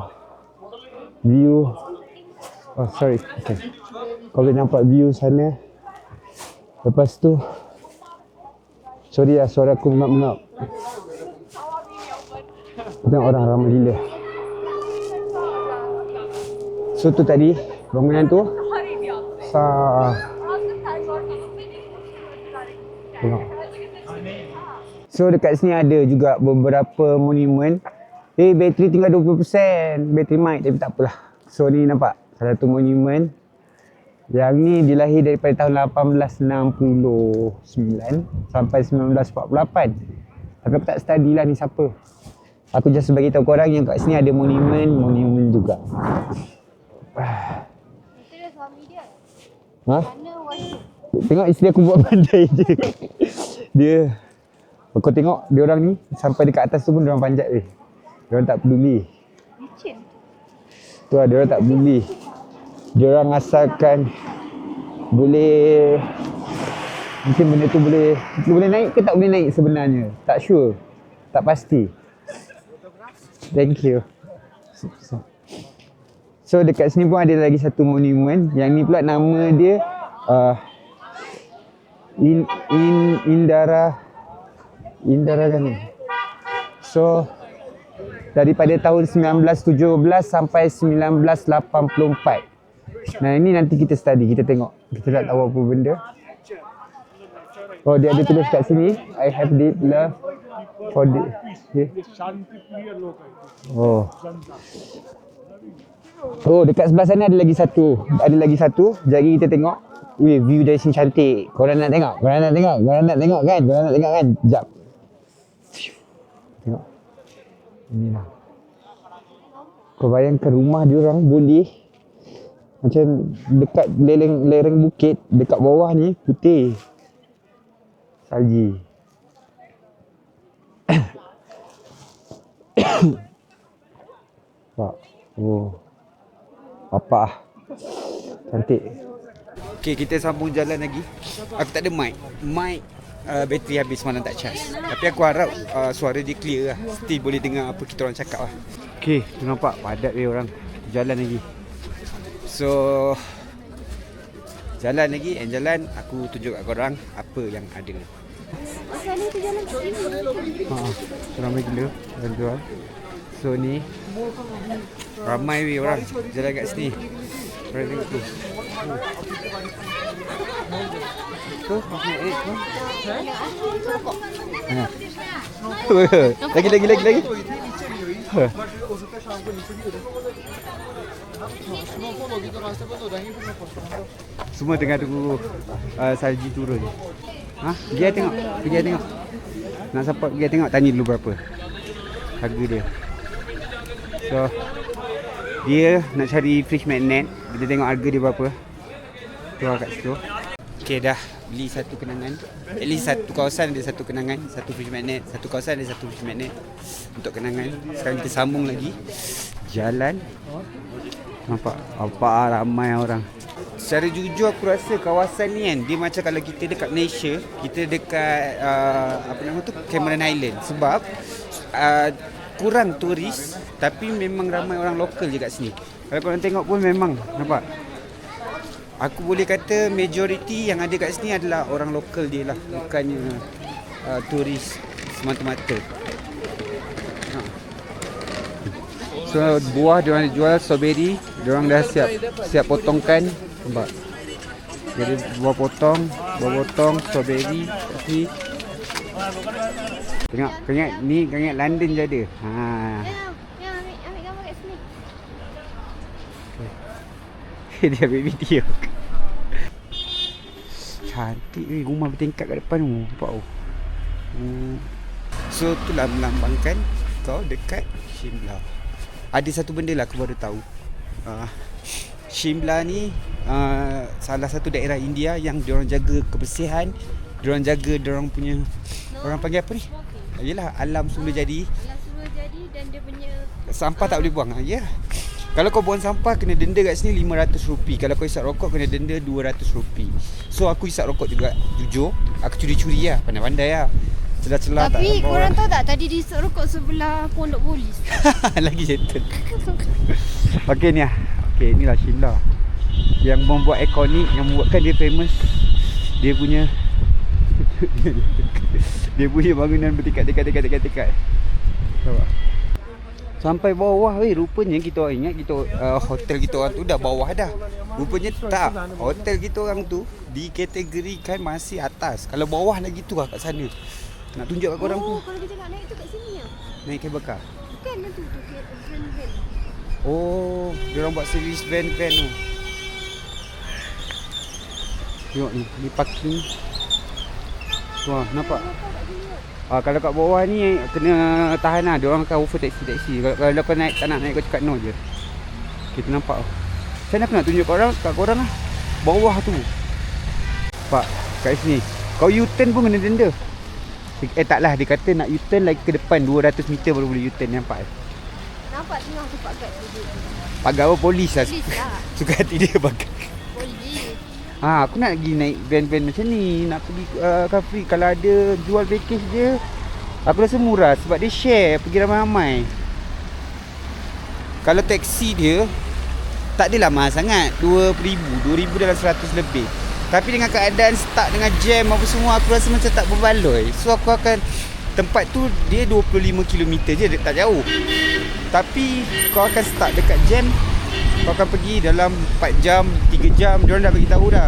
S1: view. Sorry. Okay. Kau boleh nampak view sana. Lepas tu sorry lah, suara aku mengap-mengap. Tengok orang ramai gila. So tu tadi bangunan tu. Tengok. So dekat sini ada juga beberapa monumen. Bateri tinggal 20%. Bateri mic, tapi tak apalah. So ni nampak salah satu monumen. Yang ni dilahir daripada tahun 1869 sampai 1948. Tapi aku tak study lah ni siapa. Aku just bagi tahu korang yang kat sini ada monumen juga.
S2: Itu dia suami dia.
S1: Mana tengok isteri aku buat pandai je. Dia kau tengok dia orang ni sampai dekat atas tu pun dia orang panjat weh. Dia orang tak peduli.
S2: Licin.
S1: Tu lah, dia orang tak peduli. Dia orang asalkan boleh, mungkin benda tu boleh naik ke tak boleh naik sebenarnya. Tak sure. Tak pasti. Thank you. So dekat sini pun ada lagi satu monumen. Yang ni pula nama dia Indara kan ni. So daripada tahun 1917 sampai 1984. Nah ini nanti kita study, kita tengok. Kita tak tahu apa benda. Dia ada tulis kat sini, I have deep love for the dekat sebelah sana ada lagi satu. Jari kita tengok. View dari sini cantik. Korang nak tengok kan? Sekejap. Tengok. Inilah. Kau bayangkan rumah diorang boleh macam dekat lereng bukit, dekat bawah ni putih. Salji. Pak. Apa? Cantik.
S3: Okay, kita sambung jalan lagi. Aku tak ada mic. Bateri habis semalam tak charge. Tapi aku harap suara dia clear lah. Still boleh dengar apa kita orang cakap lah. Okay, tu nampak padat dia orang. Jalan lagi. So jalan lagi and jalan aku tunjuk kat korang apa yang ada.
S2: Asal ni tu jalan kat sini.
S3: Ramai gila orang jual. So ni ramai weh orang jalan kat sini. Korang tengok tu. Tu lagi. Semua tengah tunggu salji turun. Pergi tengok. Nak support pergi tengok, tanya dulu berapa harga dia. So dia nak cari fridge magnet, kita tengok harga dia berapa. Keluar kat situ. Okay, dah beli satu kenangan. At least satu kawasan ada satu kenangan, satu fridge magnet. Satu kawasan ada satu fridge magnet untuk kenangan. Sekarang kita sambung lagi jalan. Nampak apa ramai orang. Secara jujur aku rasa kawasan ni kan, dia macam kalau kita dekat Malaysia, kita dekat Cameron Highland. Sebab kurang turis tapi memang ramai orang lokal je kat sini. Kalau korang tengok pun memang nampak. Aku boleh kata majoriti yang ada kat sini adalah orang lokal je lah, bukannya turis semata-mata. So buah diorang jual strawberry, diorang dah siap potongkan. Nampak? Jadi buah potong strawberry kat sini. Tengok, keringat London je ada.
S2: Yang ambil gambar kat sini.
S3: Dia ambil video. Cantik weh, rumah bertingkat kat depan tu. Nampak tu. So itulah melambangkan kau dekat Shimla. Ada satu benda lah aku baru tahu. Shimla ni salah satu daerah India yang diorang jaga kebersihan, diorang jaga diorang punya orang panggil apa ni? Yalah, alam semula jadi.
S2: Dan dia punya
S3: Sampah tak boleh buang. Ya. Kalau kau buang sampah kena denda kat sini RM500. Kalau kau isap rokok kena denda RM200. So aku isap rokok juga, jujur. Aku curi-curi lah, pandai-pandai lah. Celah-celah tak.
S2: Tapi korang tahu tak tadi dia isap rokok sebelah pondok polis.
S3: Lagi gentle. Okey ni lah. Okey, inilah Shimla. Yang membuat ikonik, yang membuatkan dia famous, dia punya bangunan bertingkat-tingkat. Nampak? Sampai bawah weh, rupanya kita orang ingat kita hotel kita orang tu dah bawah dah. Rupanya tak. Hotel kita orang tu dikategorikan masih atas. Kalau bawah lagi tu lah kat sana. Nak tunjuk kat korang tu.
S2: Kalau kita nak naik tu kat sini lah.
S3: Naik cable car.
S2: Bukan tu van.
S3: Oh, dia orang buat service van tu. Tengok ni parking. Wah, nampak? Kalau kat bawah ni kena tahan lah. Dia orang akan offer taksi. Kalau kau naik, tak nak naik, kau cakap no je. Kita nampak. Macam mana aku nak tunjuk kat korang lah. Bawah tu. Nampak? Kat sini. Kau U-turn pun kena denda. Taklah, dia kata nak U-turn lagi ke depan 200 meter baru boleh U-turn. Nampak?
S2: Nampak tengah tu Pak Gad duduk.
S3: Pagar apa? Polis lah.
S2: Polis lah.
S3: Suka hati dia pagar.
S2: Polis.
S3: Aku nak pergi naik van-van macam ni. Nak pergi Capri. Kalau ada jual package dia, aku rasa murah sebab dia share pergi ramai-ramai. Kalau taksi dia tak adalah mahal sangat, RM2,000 dalam 100 lebih. Tapi dengan keadaan stuck dengan jam apa semua, aku rasa macam tak berbaloi. So aku akan, tempat tu dia 25 km je, tak jauh. Tapi kau akan stuck dekat jam, kau akan pergi dalam 4 jam, 3 jam, diorang dah bagi tahu dah.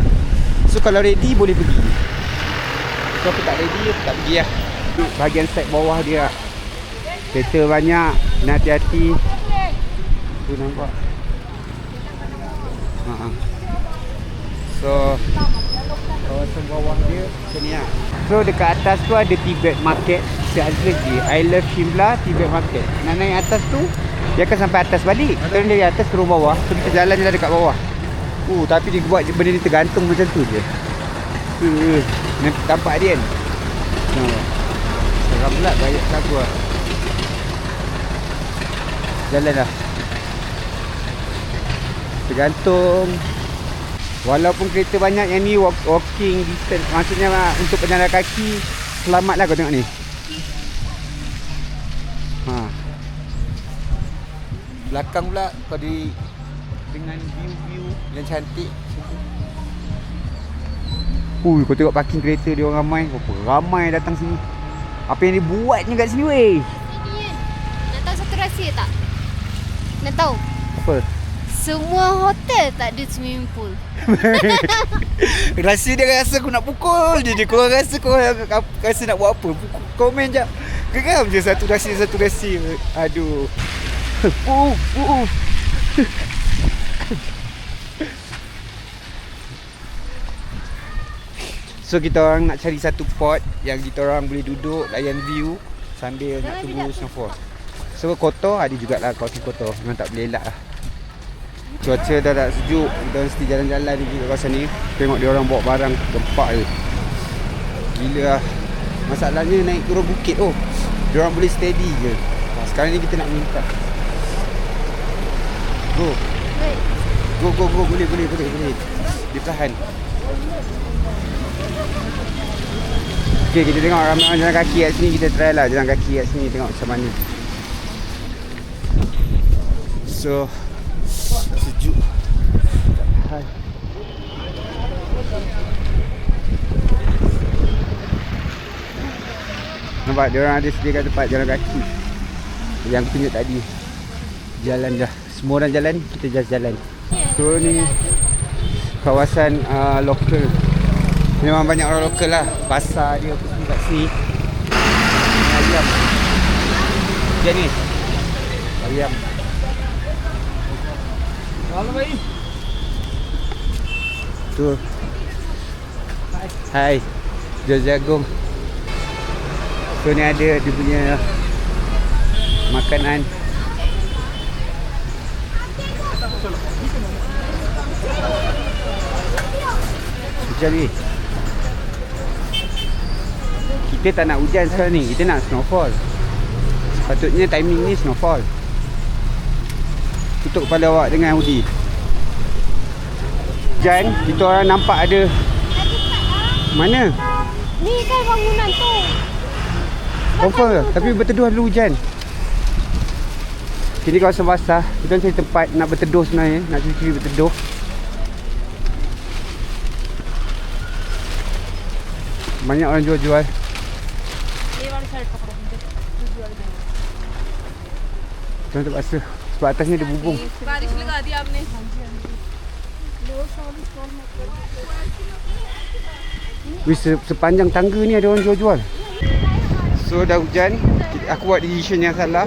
S3: So kalau ready boleh pergi. So aku tak ready, aku tak pergi lah. Bahagian side bawah dia lah. Kereta banyak, kena hati-hati. Tu nampak. So kawasan bawah dia macam ni lah. So dekat atas tu ada Tibet Market. Saya ada lagi I Love Shimla Tibet Market. Nak naik atas tu, dia akan sampai atas balik. Turun dari atas turun bawah. So kita jalan je lah dekat bawah. Tapi dia buat benda ni tergantung macam tu je. Nampak dia kan? Seram pula, banyak lagu lah. Jalan lah. Tergantung. Walaupun kereta banyak, yang ni walking distance. Maksudnya untuk pejalan kaki, selamatlah kau tengok ni. Belakang pula kau dengan view-view yang cantik. Kau tengok parking kereta dia orang ramai. Ramai datang sini. Apa yang dia buatnya kat sini weh?
S2: Nak tahu satu rahsia tak? Nak tahu?
S3: Apa?
S2: Semua hotel tak ada swimming pool.
S3: Rasa dia rasa aku nak pukul je. Korang rasa rasa nak buat apa? Komen je. Geram je satu rahsia. Aduh. So kita orang nak cari satu spot yang kita orang boleh duduk, layan view sambil nak tunggu snowfall. So kotor ada jugalah kawasan kotor. Memang tak boleh elak lah. Cuaca dah tak sejuk. Kita mesti jalan-jalan di kawasan ni. Tengok dia orang bawa barang gempak je. Gila lah. Masalahnya naik turun bukit dia orang boleh steady je. Sekarang ni kita nak minta. Go. Boleh. Dia perlahan. Okay, kita tengok ramai orang jalan kaki kat sini. Kita try lah jalan kaki kat sini. Tengok macam mana. So sejuk. Hai. Nampak dia orang ada sediakan tempat jalan kaki. Yang aku tunjuk tadi. Jalan dah. Semua orang jalan, kita just jalan. So ni kawasan lokal. Memang banyak orang lokal lah. Pasar dia apa semua kat sini. Ayam. Dia ni. Ayam. Halo bayi. Tu. Hai. Jual jagung. So ni ada dia punya makanan. Hujan ni. Kita tak nak hujan sekarang ni. Kita nak snowfall. Patutnya timing ni snowfall. Tutup kepala awak dengan hoodie. Hujan, kita orang nampak ada. Mana?
S2: Ni kan bangunan tu.
S3: Confirm ke? Tapi berteduh dulu hujan. Kini kawasan basah. Kita cari tempat nak berteduh sebenarnya. Nak cuci berteduh. Banyak orang jual-jual. Jangan terpaksa. Sebab atasnya ada bubung. Sepanjang tangga ni ada orang jual-jual. So dah hujan. Aku buat decision yang salah.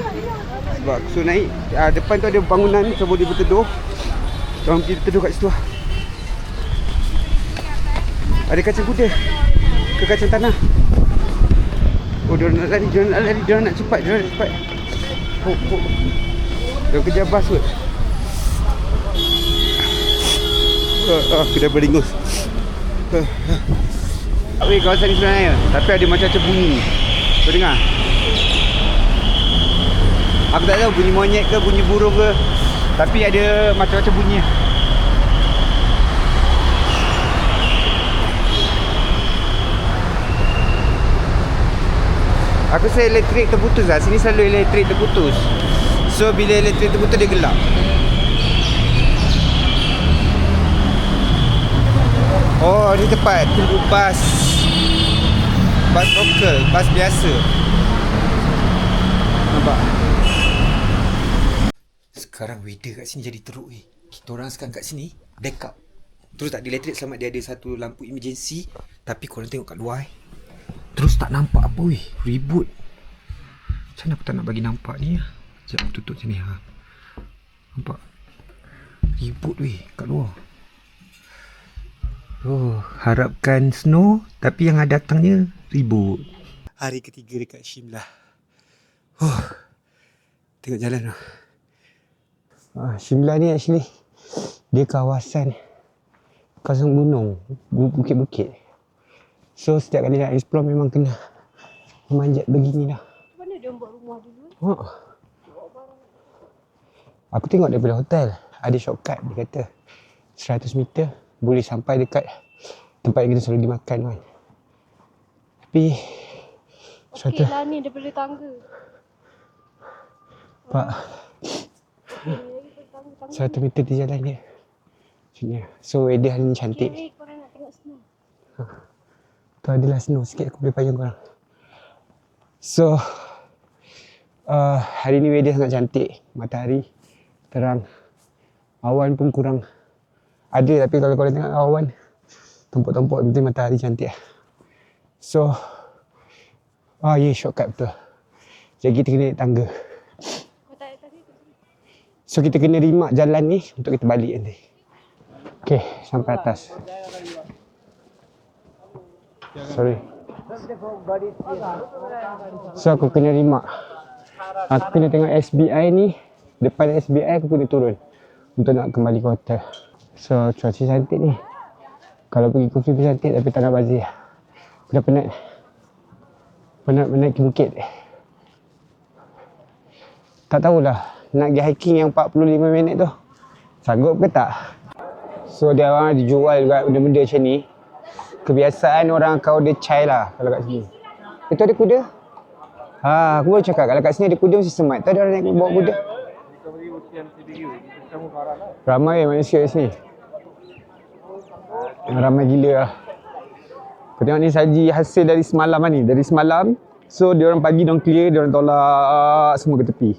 S3: Sebab aku suruh naik. Depan tu ada bangunan so boleh berteduh. Orang pergi berteduh kat situ. Ada kacang kuda ke kacang tanah. Dia nak cepat. Dia kejar bas kot. Aku dah beringus. Weh, kawasan ni sebenarnya. Tapi ada macam-macam bunyi. Kau dengar? Aku tak tahu bunyi monyet ke, bunyi burung ke. Tapi ada macam-macam bunyi. Aku rasa elektrik terputus lah. Sini selalu elektrik terputus. So bila elektrik terputus dia gelap. Oh, ni tempat tunggu bas. Bas lokal, bas biasa. Nampak? Sekarang weather kat sini jadi teruk weh. Kita orang sekarang kat sini blackout. Terus tak ada elektrik selamat dia ada satu lampu emergency. Tapi korang tengok kat luar terus tak nampak apa weh. Ribut. Macam mana aku tak nak bagi nampak ni lah. Sekejap aku tutup macam ni ha. Nampak? Ribut weh kat luar. Oh, harapkan snow tapi yang datangnya ribut. Hari ketiga dekat Shimla. Tengok jalan tu. Shimla ni actually dia kawasan gunung, bukit-bukit. So setiap kali nak explore memang kena memanjat begini dah.
S2: Mana dia buat rumah dulu?
S1: Aku tengok daripada hotel ada shortcut dia kata 100 meter
S3: boleh sampai dekat tempat yang kita selalu dimakan kan. Tapi
S2: Okey lah ni daripada tangga.
S3: Pak 100 meter di jalan dia. Macam ni. So weather hari ni cantik.
S2: Kiri korang nak tengok snow.
S3: Tu adalah snow sikit, aku boleh payung korang. So hari ni weather sangat cantik. Matahari terang. Awan pun kurang ada, tapi kalau korang tengok awan tumpuk-tumpuk, penting matahari cantik. So shortcut betul. Jadi kita kena naik tangga. So kita kena rimak jalan ni untuk kita balik nanti. Okay, sampai atas. Sorry. So aku kena rimak. Aku kena tengok SBI ni. Depan SBI aku kena turun untuk nak kembali ke hotel. So cuaca cantik ni. Kalau pergi Kuching tu cantik, tapi tak nak bazir. Aku dah penat. Penat menaiki bukit. Tak tahulah nak pergi hiking yang 45 minit tu sanggup ke tak. So dia orang ada jual juga benda-benda macam ni. Kebiasaan orang kau ada chai lah kalau kat sini. Itu ada kuda? Aku baru cakap kalau kat sini ada kuda mesti semat. Tak ada orang naik bawa kuda. Ramai manusia kat sini. Ramai gila lah. Kau tengok ni saji hasil dari semalam ni. Dari semalam. So dia orang pagi diorang clear, dia orang tolak semua ke tepi.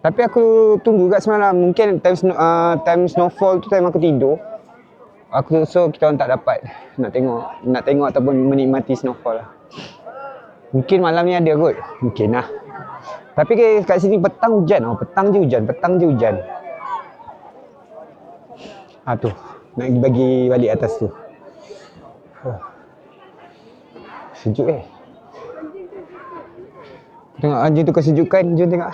S3: Tapi aku tunggu kat semalam. Mungkin time snowfall tu time aku tidur. So kita orang tak dapat nak tengok ataupun menikmati snowfall lah. Mungkin malam ni ada kot. Mungkin lah. Tapi kat sini petang hujan. Petang je hujan. Tu. Nak bagi balik atas tu. Sejuk Tengok anjing tu kesejukan. Jom tengok.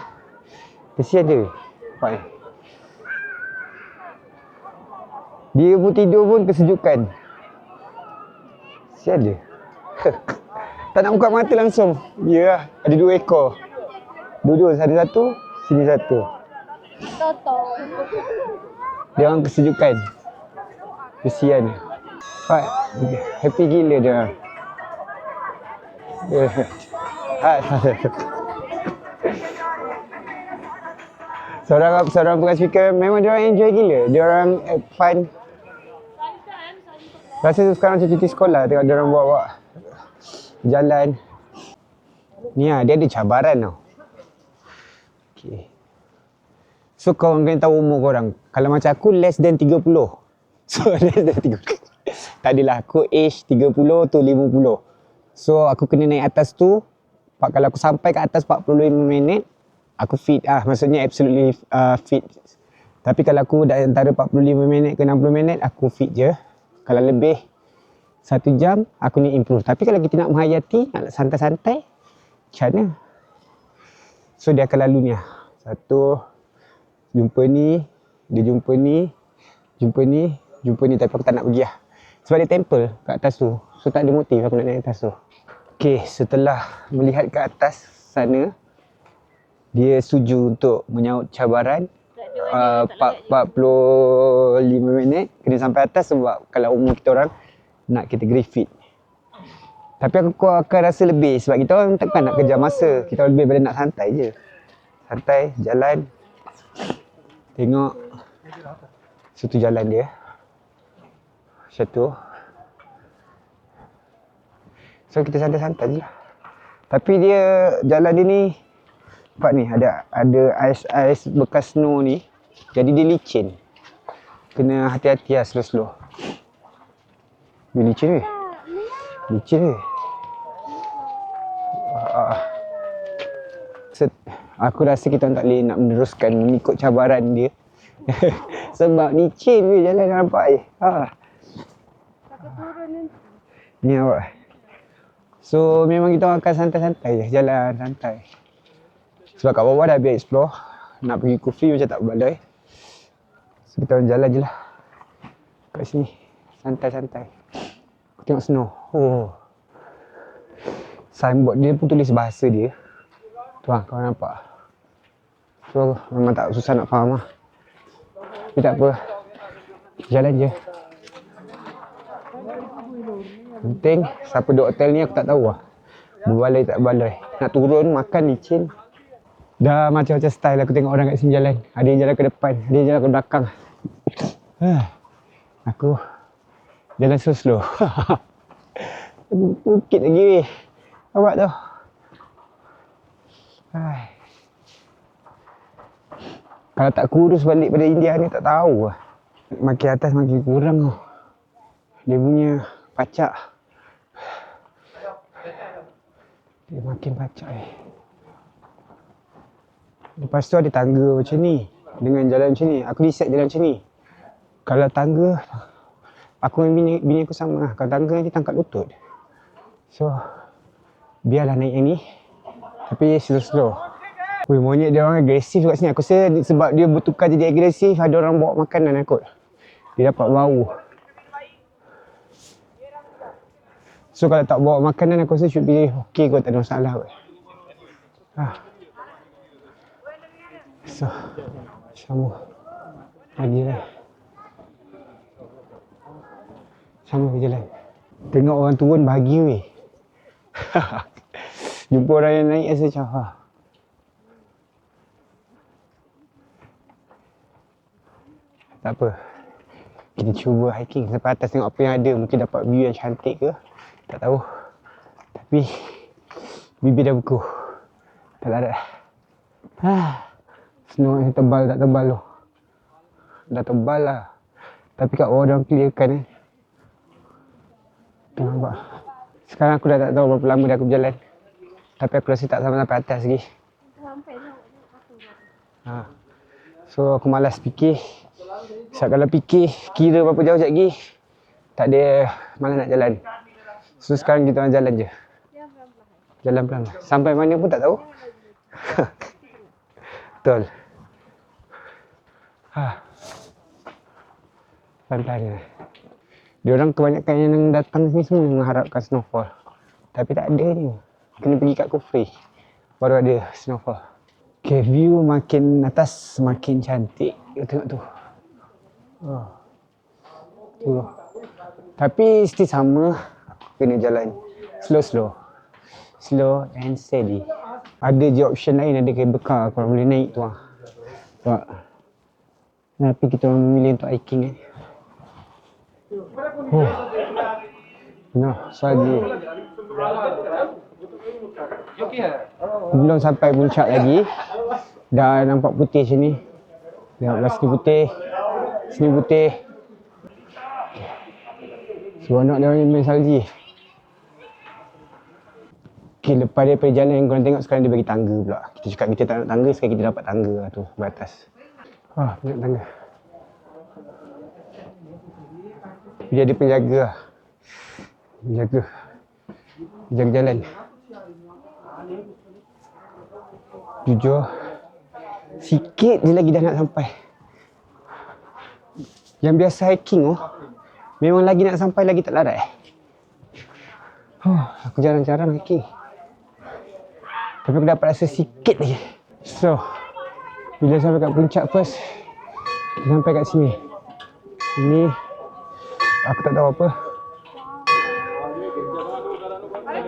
S3: Kesian dia. Nampak ni. Dia pun tidur pun kesejukan. Kesian dia. Tak nak buka mata langsung. Ya lah. Ada 2 ekor. Dua-dua. Ada satu. Sini satu. Dia orang kesejukan. Kesian dia. Nampak. Happy gila dia orang. Seorang bukan speaker, memang dia orang enjoy gila. Dia orang fun. Rasa sekarang macam cuti sekolah, tengok dia orang bawa jalan. Ni lah, dia ada cabaran tau. Okay. So korang kena tahu umur korang. Kalau macam aku less than 30. So less than 30. Tak adalah, aku age 30 to 50. So aku kena naik atas tu. Kalau aku sampai ke atas 45 minit, aku fit maksudnya absolutely fit. Tapi kalau aku dah antara 45 minit ke 60 minit, aku fit je. Kalau lebih 1 jam, aku ni improve. Tapi kalau kita nak menghayati, nak santai-santai, macam mana? So dia akan lalu ni lah. Satu, jumpa ni, dia jumpa ni, jumpa ni, jumpa ni. Tapi aku tak nak pergi lah. Sebab dia temple kat atas tu. So tak ada motif aku nak naik atas tu. Okay, setelah melihat ke atas sana, dia setuju untuk menyaut cabaran 45 minit kena sampai atas sebab kalau umur kita orang nak kategori fit. Tapi aku akan rasa lebih sebab kita orang takkan nak kejar masa. Kita lebih pada nak santai je. Santai, jalan. Tengok satu jalan dia. Satu. So kita santai-santai je. Tapi dia jalan dia ni nampak ni ada ais bekas snow ni. Jadi dia licin. Kena hati-hati lah slow-slow. Dia licin weh. Licin weh. Aku rasa kita tak boleh nak meneruskan mengikut cabaran dia. Sebab licin weh jalan nampak je.
S2: Takut turun nanti.
S3: Ni awak. So memang kita akan santai-santai je, jalan santai. Sebab kat bawah dah habis explore. Nak pergi Kufi macam tak berbaloi. So kita orang jalan je lah. Kat sini, santai-santai. Tengok snow. Signboard dia pun tulis bahasa dia. Tu lah, korang nampak. So memang tak susah nak faham lah. Tapi tak apa. Jalan je.
S1: Penting, siapa duduk hotel ni aku tak tahu lah. Berbaloi tak berbaloi. Nak turun, makan licin. Dah macam-macam style aku tengok orang kat sini jalan. Ada yang jalan ke depan, ada yang jalan ke belakang. Aku jalan slow-slow. Bukit lagi weh. Nampak tu. Kalau tak kurus balik pada India ni tak tahu lah. Makin atas makin kurang tu. Dia punya pacak. Dia makin pacak Lepas tu ada tangga macam ni. Dengan jalan macam ni. Aku decide jalan macam ni. Kalau tangga, aku dengan bini aku sama lah. Kalau tangga nanti tangkap lutut. So, biarlah naik yang ni. Tapi slow-slow. Weh, monyet dia orang agresif kat sini. Aku rasa sebab dia bertukar jadi agresif, ada orang bawa makanan kot. Dia dapat bau. So kalau tak bawa makanan aku rasa should be okay kot, tak ada masalah kot. So, sama. Lagi lah. Sama ke jalan. Tengok orang turun bahagia weh. Jumpa orang yang naik rasa macam tak apa. Kita cuba hiking sampai atas tengok apa yang ada. Mungkin dapat view yang cantik ke. Tak tahu. Tapi bibir dah beku. Tak ada. Snow yang tebal tak tebal tu. Dah tebal lah. Tapi kat bawah dah clearkan Tu nampak. Sekarang aku dah tak tahu berapa lama dah aku berjalan. Tapi aku rasa tak sampai atas lagi. So aku malas fikir. Sebab kalau fikir kira berapa jauh sekejap lagi, tak ada malas nak jalan. So sekarang kita orang jalan je. Jalan pelan. Sampai mana pun tak tahu. Betul. Pelan-pelan je. Diorang kebanyakan yang datang sini semua mengharapkan snowfall. Tapi tak ada ni. Kena pergi kat Kufri baru ada snowfall. Okay, view makin atas makin cantik. Tengok tu. Tu. Tapi still sama. Kena jalan slow-slow. Slow and steady. Ada je option lain, ada cable car kalau boleh naik tu lah. Tengok. Tapi kita orang memilih untuk hiking ni. Nah, salju. Belum sampai puncak lagi. Dah nampak putih sini. Tengoklah sini putih. Sini putih. Seronok dia orang main salji. Okay, lepas daripada jalan yang korang tengok, sekarang dia bagi tangga pula. Kita cakap kita tak nak tangga, sekarang kita dapat tangga lah tu, batas. Banyak tangga. Dia ada penjaga lah. Penjaga. Jaga jalan. Jujur, sikit je lagi dah nak sampai. Yang biasa hiking tu, memang lagi nak sampai lagi tak larat. Aku jarang-jarang hiking. Tapi aku dapat rasa sikit lagi. So, bila sampai kat puncak first, kita sampai kat sini. Ini, aku tak tahu apa.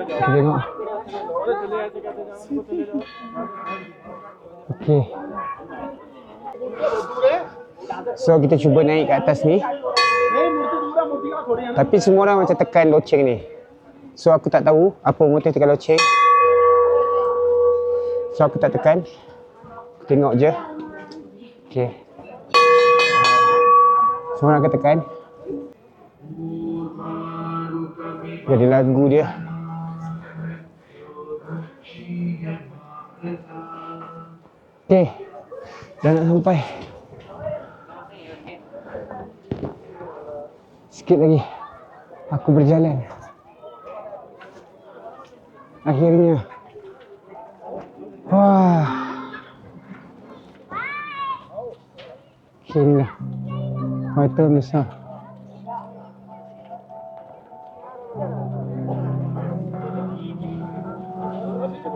S1: Kita tengok. Okay. So kita cuba naik ke atas ni. Tapi semua orang macam tekan loceng ni. So aku tak tahu apa motif tekan loceng. So aku tak tekan. Aku tengok je. Okay. Semua orang akan tekan. Jadi lagu dia. Okay. Dah nak sampai. Sikit lagi. Aku berjalan. Akhirnya. Wah. Inilah. Hotel besar.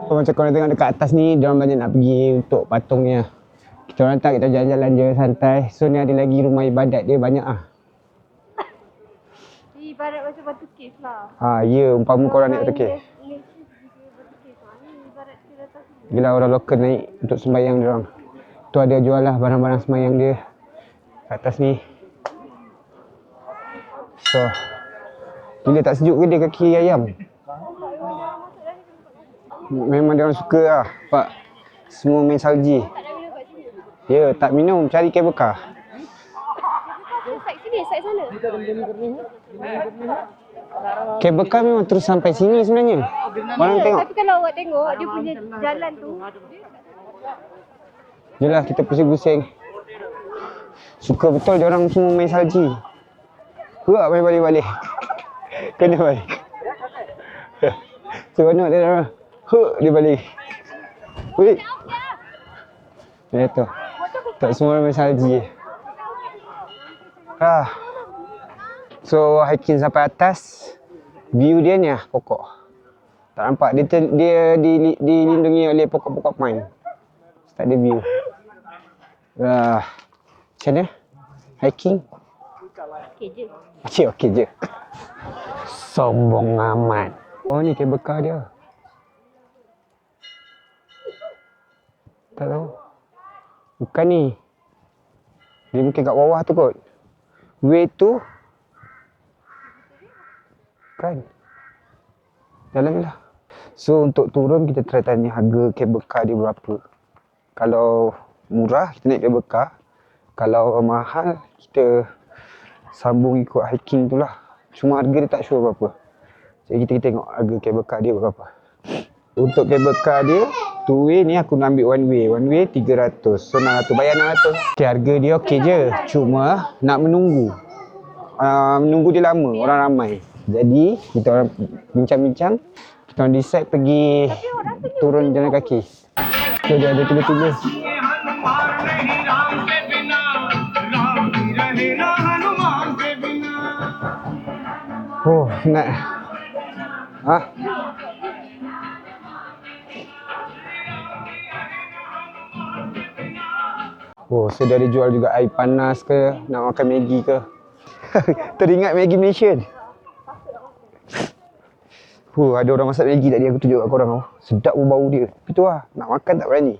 S1: Macam korang tengok dekat atas ni, diorang banyak nak pergi untuk patungnya. Kita orang tak, kita jalan-jalan je santai. So ni ada lagi rumah ibadat dia banyak ah.
S2: ibarat macam batu kes lah.
S1: Ya, umpama korang naik batu kes.
S2: Malaysia pergi batu kes. Ni ibarat kita datang sini.
S1: Gila orang lokal naik untuk sembahyang dia orang. Tu ada jual lah barang-barang sembahyang dia. Kat atas ni. So, gila tak sejuk ke dia kaki ayam? Memang dia orang suka lah. Pak, semua main salji. Ya, tak minum, cari kabel car.
S2: Side sini, side sana.
S1: Kabel car memang terus sampai sini sebenarnya. Orang tengok.
S2: Tapi kalau awak tengok dia punya jalan tu.
S1: Yelah, kita pusing-pusing. Suka betul dia orang semua main salji. Kuat main balik-balik. Kena balik. Seronok dia orang. Dia balik. Wait. Dia tu. Tak semua orang main salji. So hiking sampai atas. View dia ni lah pokok. Tak nampak. Dia dilindungi oleh pokok-pokok pine. Tak ada view. Macam mana? Hiking?
S2: Okey je.
S1: Okey je. Sombong amat. Oh ni kabel car dia. Tak tahu. Bukan ni. Dia mungkin kat bawah tu kot. Way tu. Kan. Jalan lah. So untuk turun kita try tanya harga kabel car dia berapa. Kalau murah kita naik kabel car. Kalau mahal kita sambung ikut hiking tu lah. Cuma harga dia tak sure berapa. Jadi kita tengok harga kabel car dia berapa. Untuk kabel car dia 2 way ni aku nak ambil 1 way. 1 way 300. So 600. Bayar 600. Okay, harga dia okey je. Cuma nak menunggu. Menunggu dia lama. Orang ramai. Jadi kita orang bincang-bincang. Kita orang decide pergi turun jalan kaki. So dia ada 3-3. Oh, nak. Oh, so dia ada jual juga air panas ke, nak makan Maggi ke. Teringat Maggi Malaysia. Ada orang masak Maggi tadi aku tunjuk kat korang. Sedap pun bau dia. Tapi tu lah, nak makan tak berani.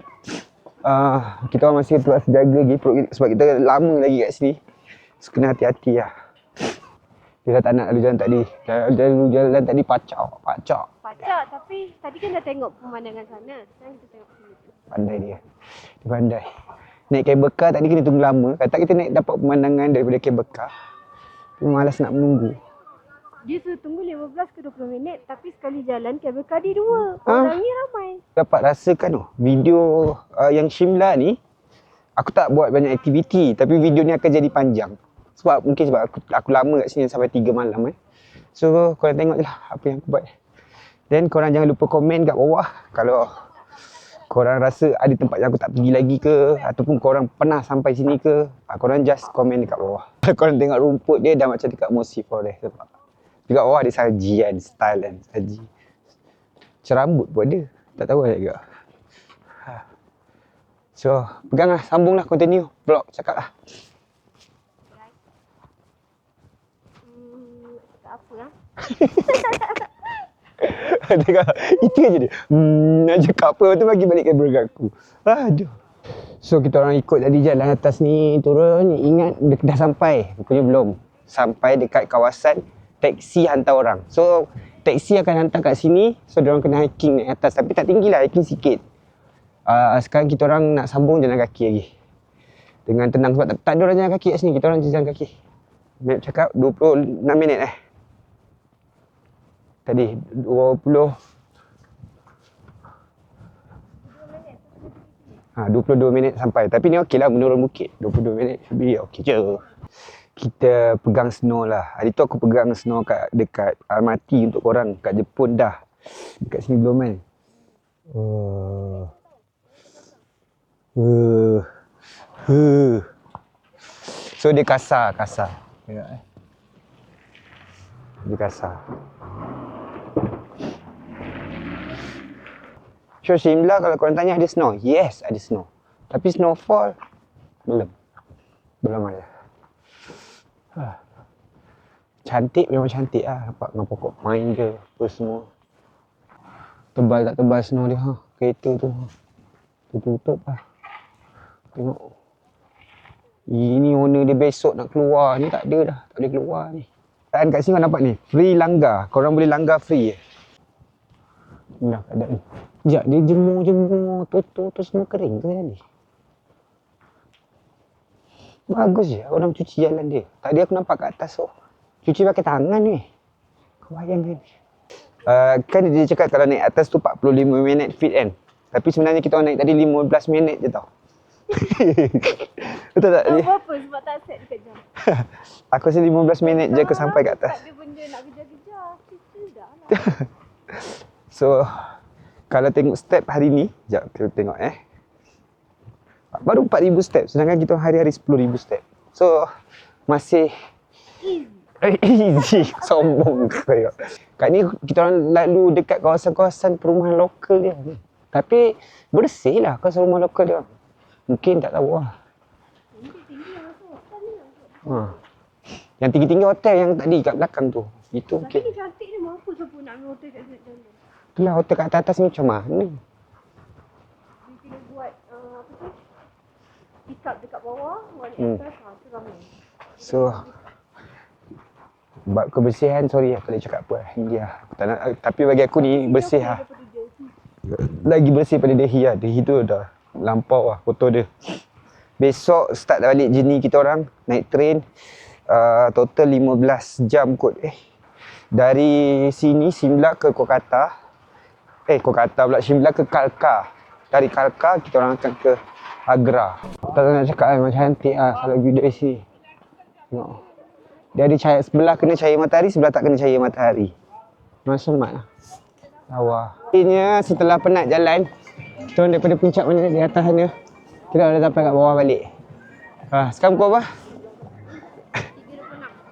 S1: Kita orang masih terus jaga lagi perut kita, sebab kita lama lagi kat sini. So, kena hati-hati lah. Dia dah tak nak lalu jalan tadi. Jalan tadi pacak.
S2: Pacak, tapi tadi kan dah tengok pemandangan sana. Sekarang kita tengok sini.
S1: Pandai dia. Dia pandai. Naik kabel car tadi kena tunggu lama. Kata kita naik dapat pemandangan daripada kabel car. Tapi malas nak menunggu.
S2: Dia suruh tunggu 15 ke 20 minit. Tapi sekali jalan kabel car dia 2. Orangnya ramai.
S1: Dapat rasakan video yang Shimla ni. Aku tak buat banyak aktiviti. Tapi video ni akan jadi panjang. Mungkin sebab aku lama kat sini sampai 3 malam. So korang tengok je lah apa yang aku buat. Dan korang jangan lupa komen kat bawah. Kalau korang rasa ada tempat yang aku tak pergi lagi ke, ataupun korang pernah sampai sini ke, korang just komen dekat bawah. Kalau korang tengok rumput dia dah macam dekat Mosi Forest. Dekat bawah ada salji kan, style kan, salji. Cerambut pun ada. Tak tahu lah juga. So, peganglah, sambunglah, continue vlog, cakap lah.
S2: Apa lah?
S1: Tengok, itu je dia. Nak cakap apa, lepas tu bagi balik kamera kat aku. Aduh. So kita orang ikut tadi jalan atas ni turun. Ingat dah sampai. Rupanya belum. Sampai dekat kawasan teksi hantar orang. So teksi akan hantar kat sini. So diorang kena hiking naik atas. Tapi tak tinggi lah, hiking sikit. Sekarang kita orang nak sambung jalan kaki lagi. Dengan tenang sebab tak ada orang jalan kaki kat sini. Kita orang jalan kaki. Map cakap 26 minit Tadi 20 22 minit sampai. Tapi ni okey lah menurun bukit. 22 minit lebih okey je. Kita pegang snow lah. Hari tu aku pegang snow dekat Almaty untuk korang. Kat Jepun dah. Dekat sini belum kan. So dia kasar. Dia kasar. So Shimla kalau korang tanya ada snow? Yes, ada snow. Tapi snowfall belum ada.
S3: Cantik memang cantik lah. Nampak dengan pokok pine ke apa semua. Tebal tak tebal snow dia. Kereta tu. Tutup lah. Tengok. Ini owner dia besok nak keluar. Ni tak ada dah. Tak boleh keluar ni. Dan kat sini kau nampak ni. Free langgar. Korang boleh langgar free je. Inilah keadaan ni. Sekejap dia jemur-jemur. Tutup tu semua kering ke tadi? Bagus je. Orang cuci jalan dia. Tadi aku nampak kat atas tu. Cuci pakai tangan ni. Kau bayangkan. Kan dia cakap kalau naik atas tu 45 minit fit kan. Tapi sebenarnya kita orang naik tadi 15 minit je tau. Betul tak?
S2: Apa sebab tak set dekat jam.
S3: Aku rasa 15 minit je aku sampai kat atas.
S2: Tak ada benda nak kejar-kejar. Sudah lah.
S3: So, kalau tengok step hari ni, sekejap kita tengok baru 4,000 step, sedangkan kita hari-hari 10,000 step. So, masih easy. Sombong kau. Kat ni kita orang lalu dekat kawasan-kawasan perumahan lokal dia. Tapi bersih lah kawasan rumah lokal dia. Mungkin tak tahu lah. Yang tinggi-tinggi hotel yang tadi kat belakang tu. Itu okey.
S2: Tapi cantik ni mampu siapa nak ambil hotel kat sana.
S3: Itulah hotel kat atas ni macam mana?
S2: Dia kena buat apa tu? Pick up dekat bawah, buat atas, tu ramai.
S3: So, bab kebersihan, sorry aku tak cakap apa. India. Aku tak nak, tapi bagi aku ni bersih lah. Lagi bersih pada Delhi lah. Delhi tu dah lampau lah kotor dia. Besok start balik journey kita orang. Naik train. Total 15 jam kot. Dari sini, Shimla ke Kolkata. Kolkata pula. Shimla ke Kalka. Dari Kalka, kita orang akan ke Agra. Tak tahu nak cakap memang cantik lah kalau view dari sini. Tengok. Dia ada cahaya, sebelah kena cahaya matahari, sebelah tak kena cahaya matahari. Memang semat lah. Lawa. Akhirnya setelah penat jalan, kita orang daripada puncak mana di atas sana, kita dah sampai kat bawah balik. Sekarang pukul apa?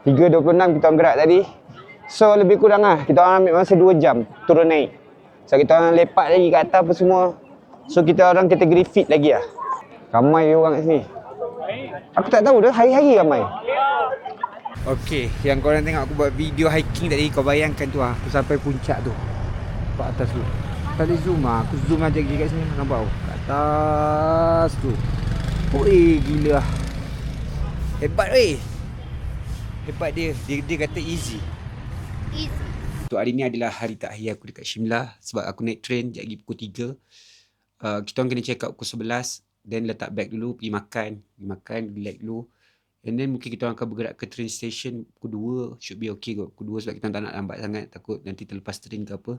S3: 3.26 kita orang gerak tadi. So lebih kurang lah, kita orang ambil masa 2 jam turun naik. So kita orang lepak lagi kat atas apa semua. So kita orang kategori fit lagi lah. Ramai orang kat sini. Aku tak tahu dah, hari-hari ramai. Okey, yang korang tengok aku buat video hiking tadi, kau bayangkan tu aku sampai puncak tu. Nampak atas tu. Tak boleh zoom lah, aku zoom aja kat sini. Nampak tau? Kat atas tu. Oi, gila. Hebat weh. Hebat dia. Dia kata easy.
S2: Easy.
S3: Untuk hari ni adalah hari terakhir aku dekat Shimla. Sebab aku naik train sekejap lagi pukul 3. Kita orang kena check out pukul 11. Then letak bag dulu, pergi makan, relax dulu. And then mungkin kita orang akan bergerak ke train station pukul 2. Should be okay kot. Pukul 2 sebab kita tak nak lambat sangat. Takut nanti terlepas train ke apa.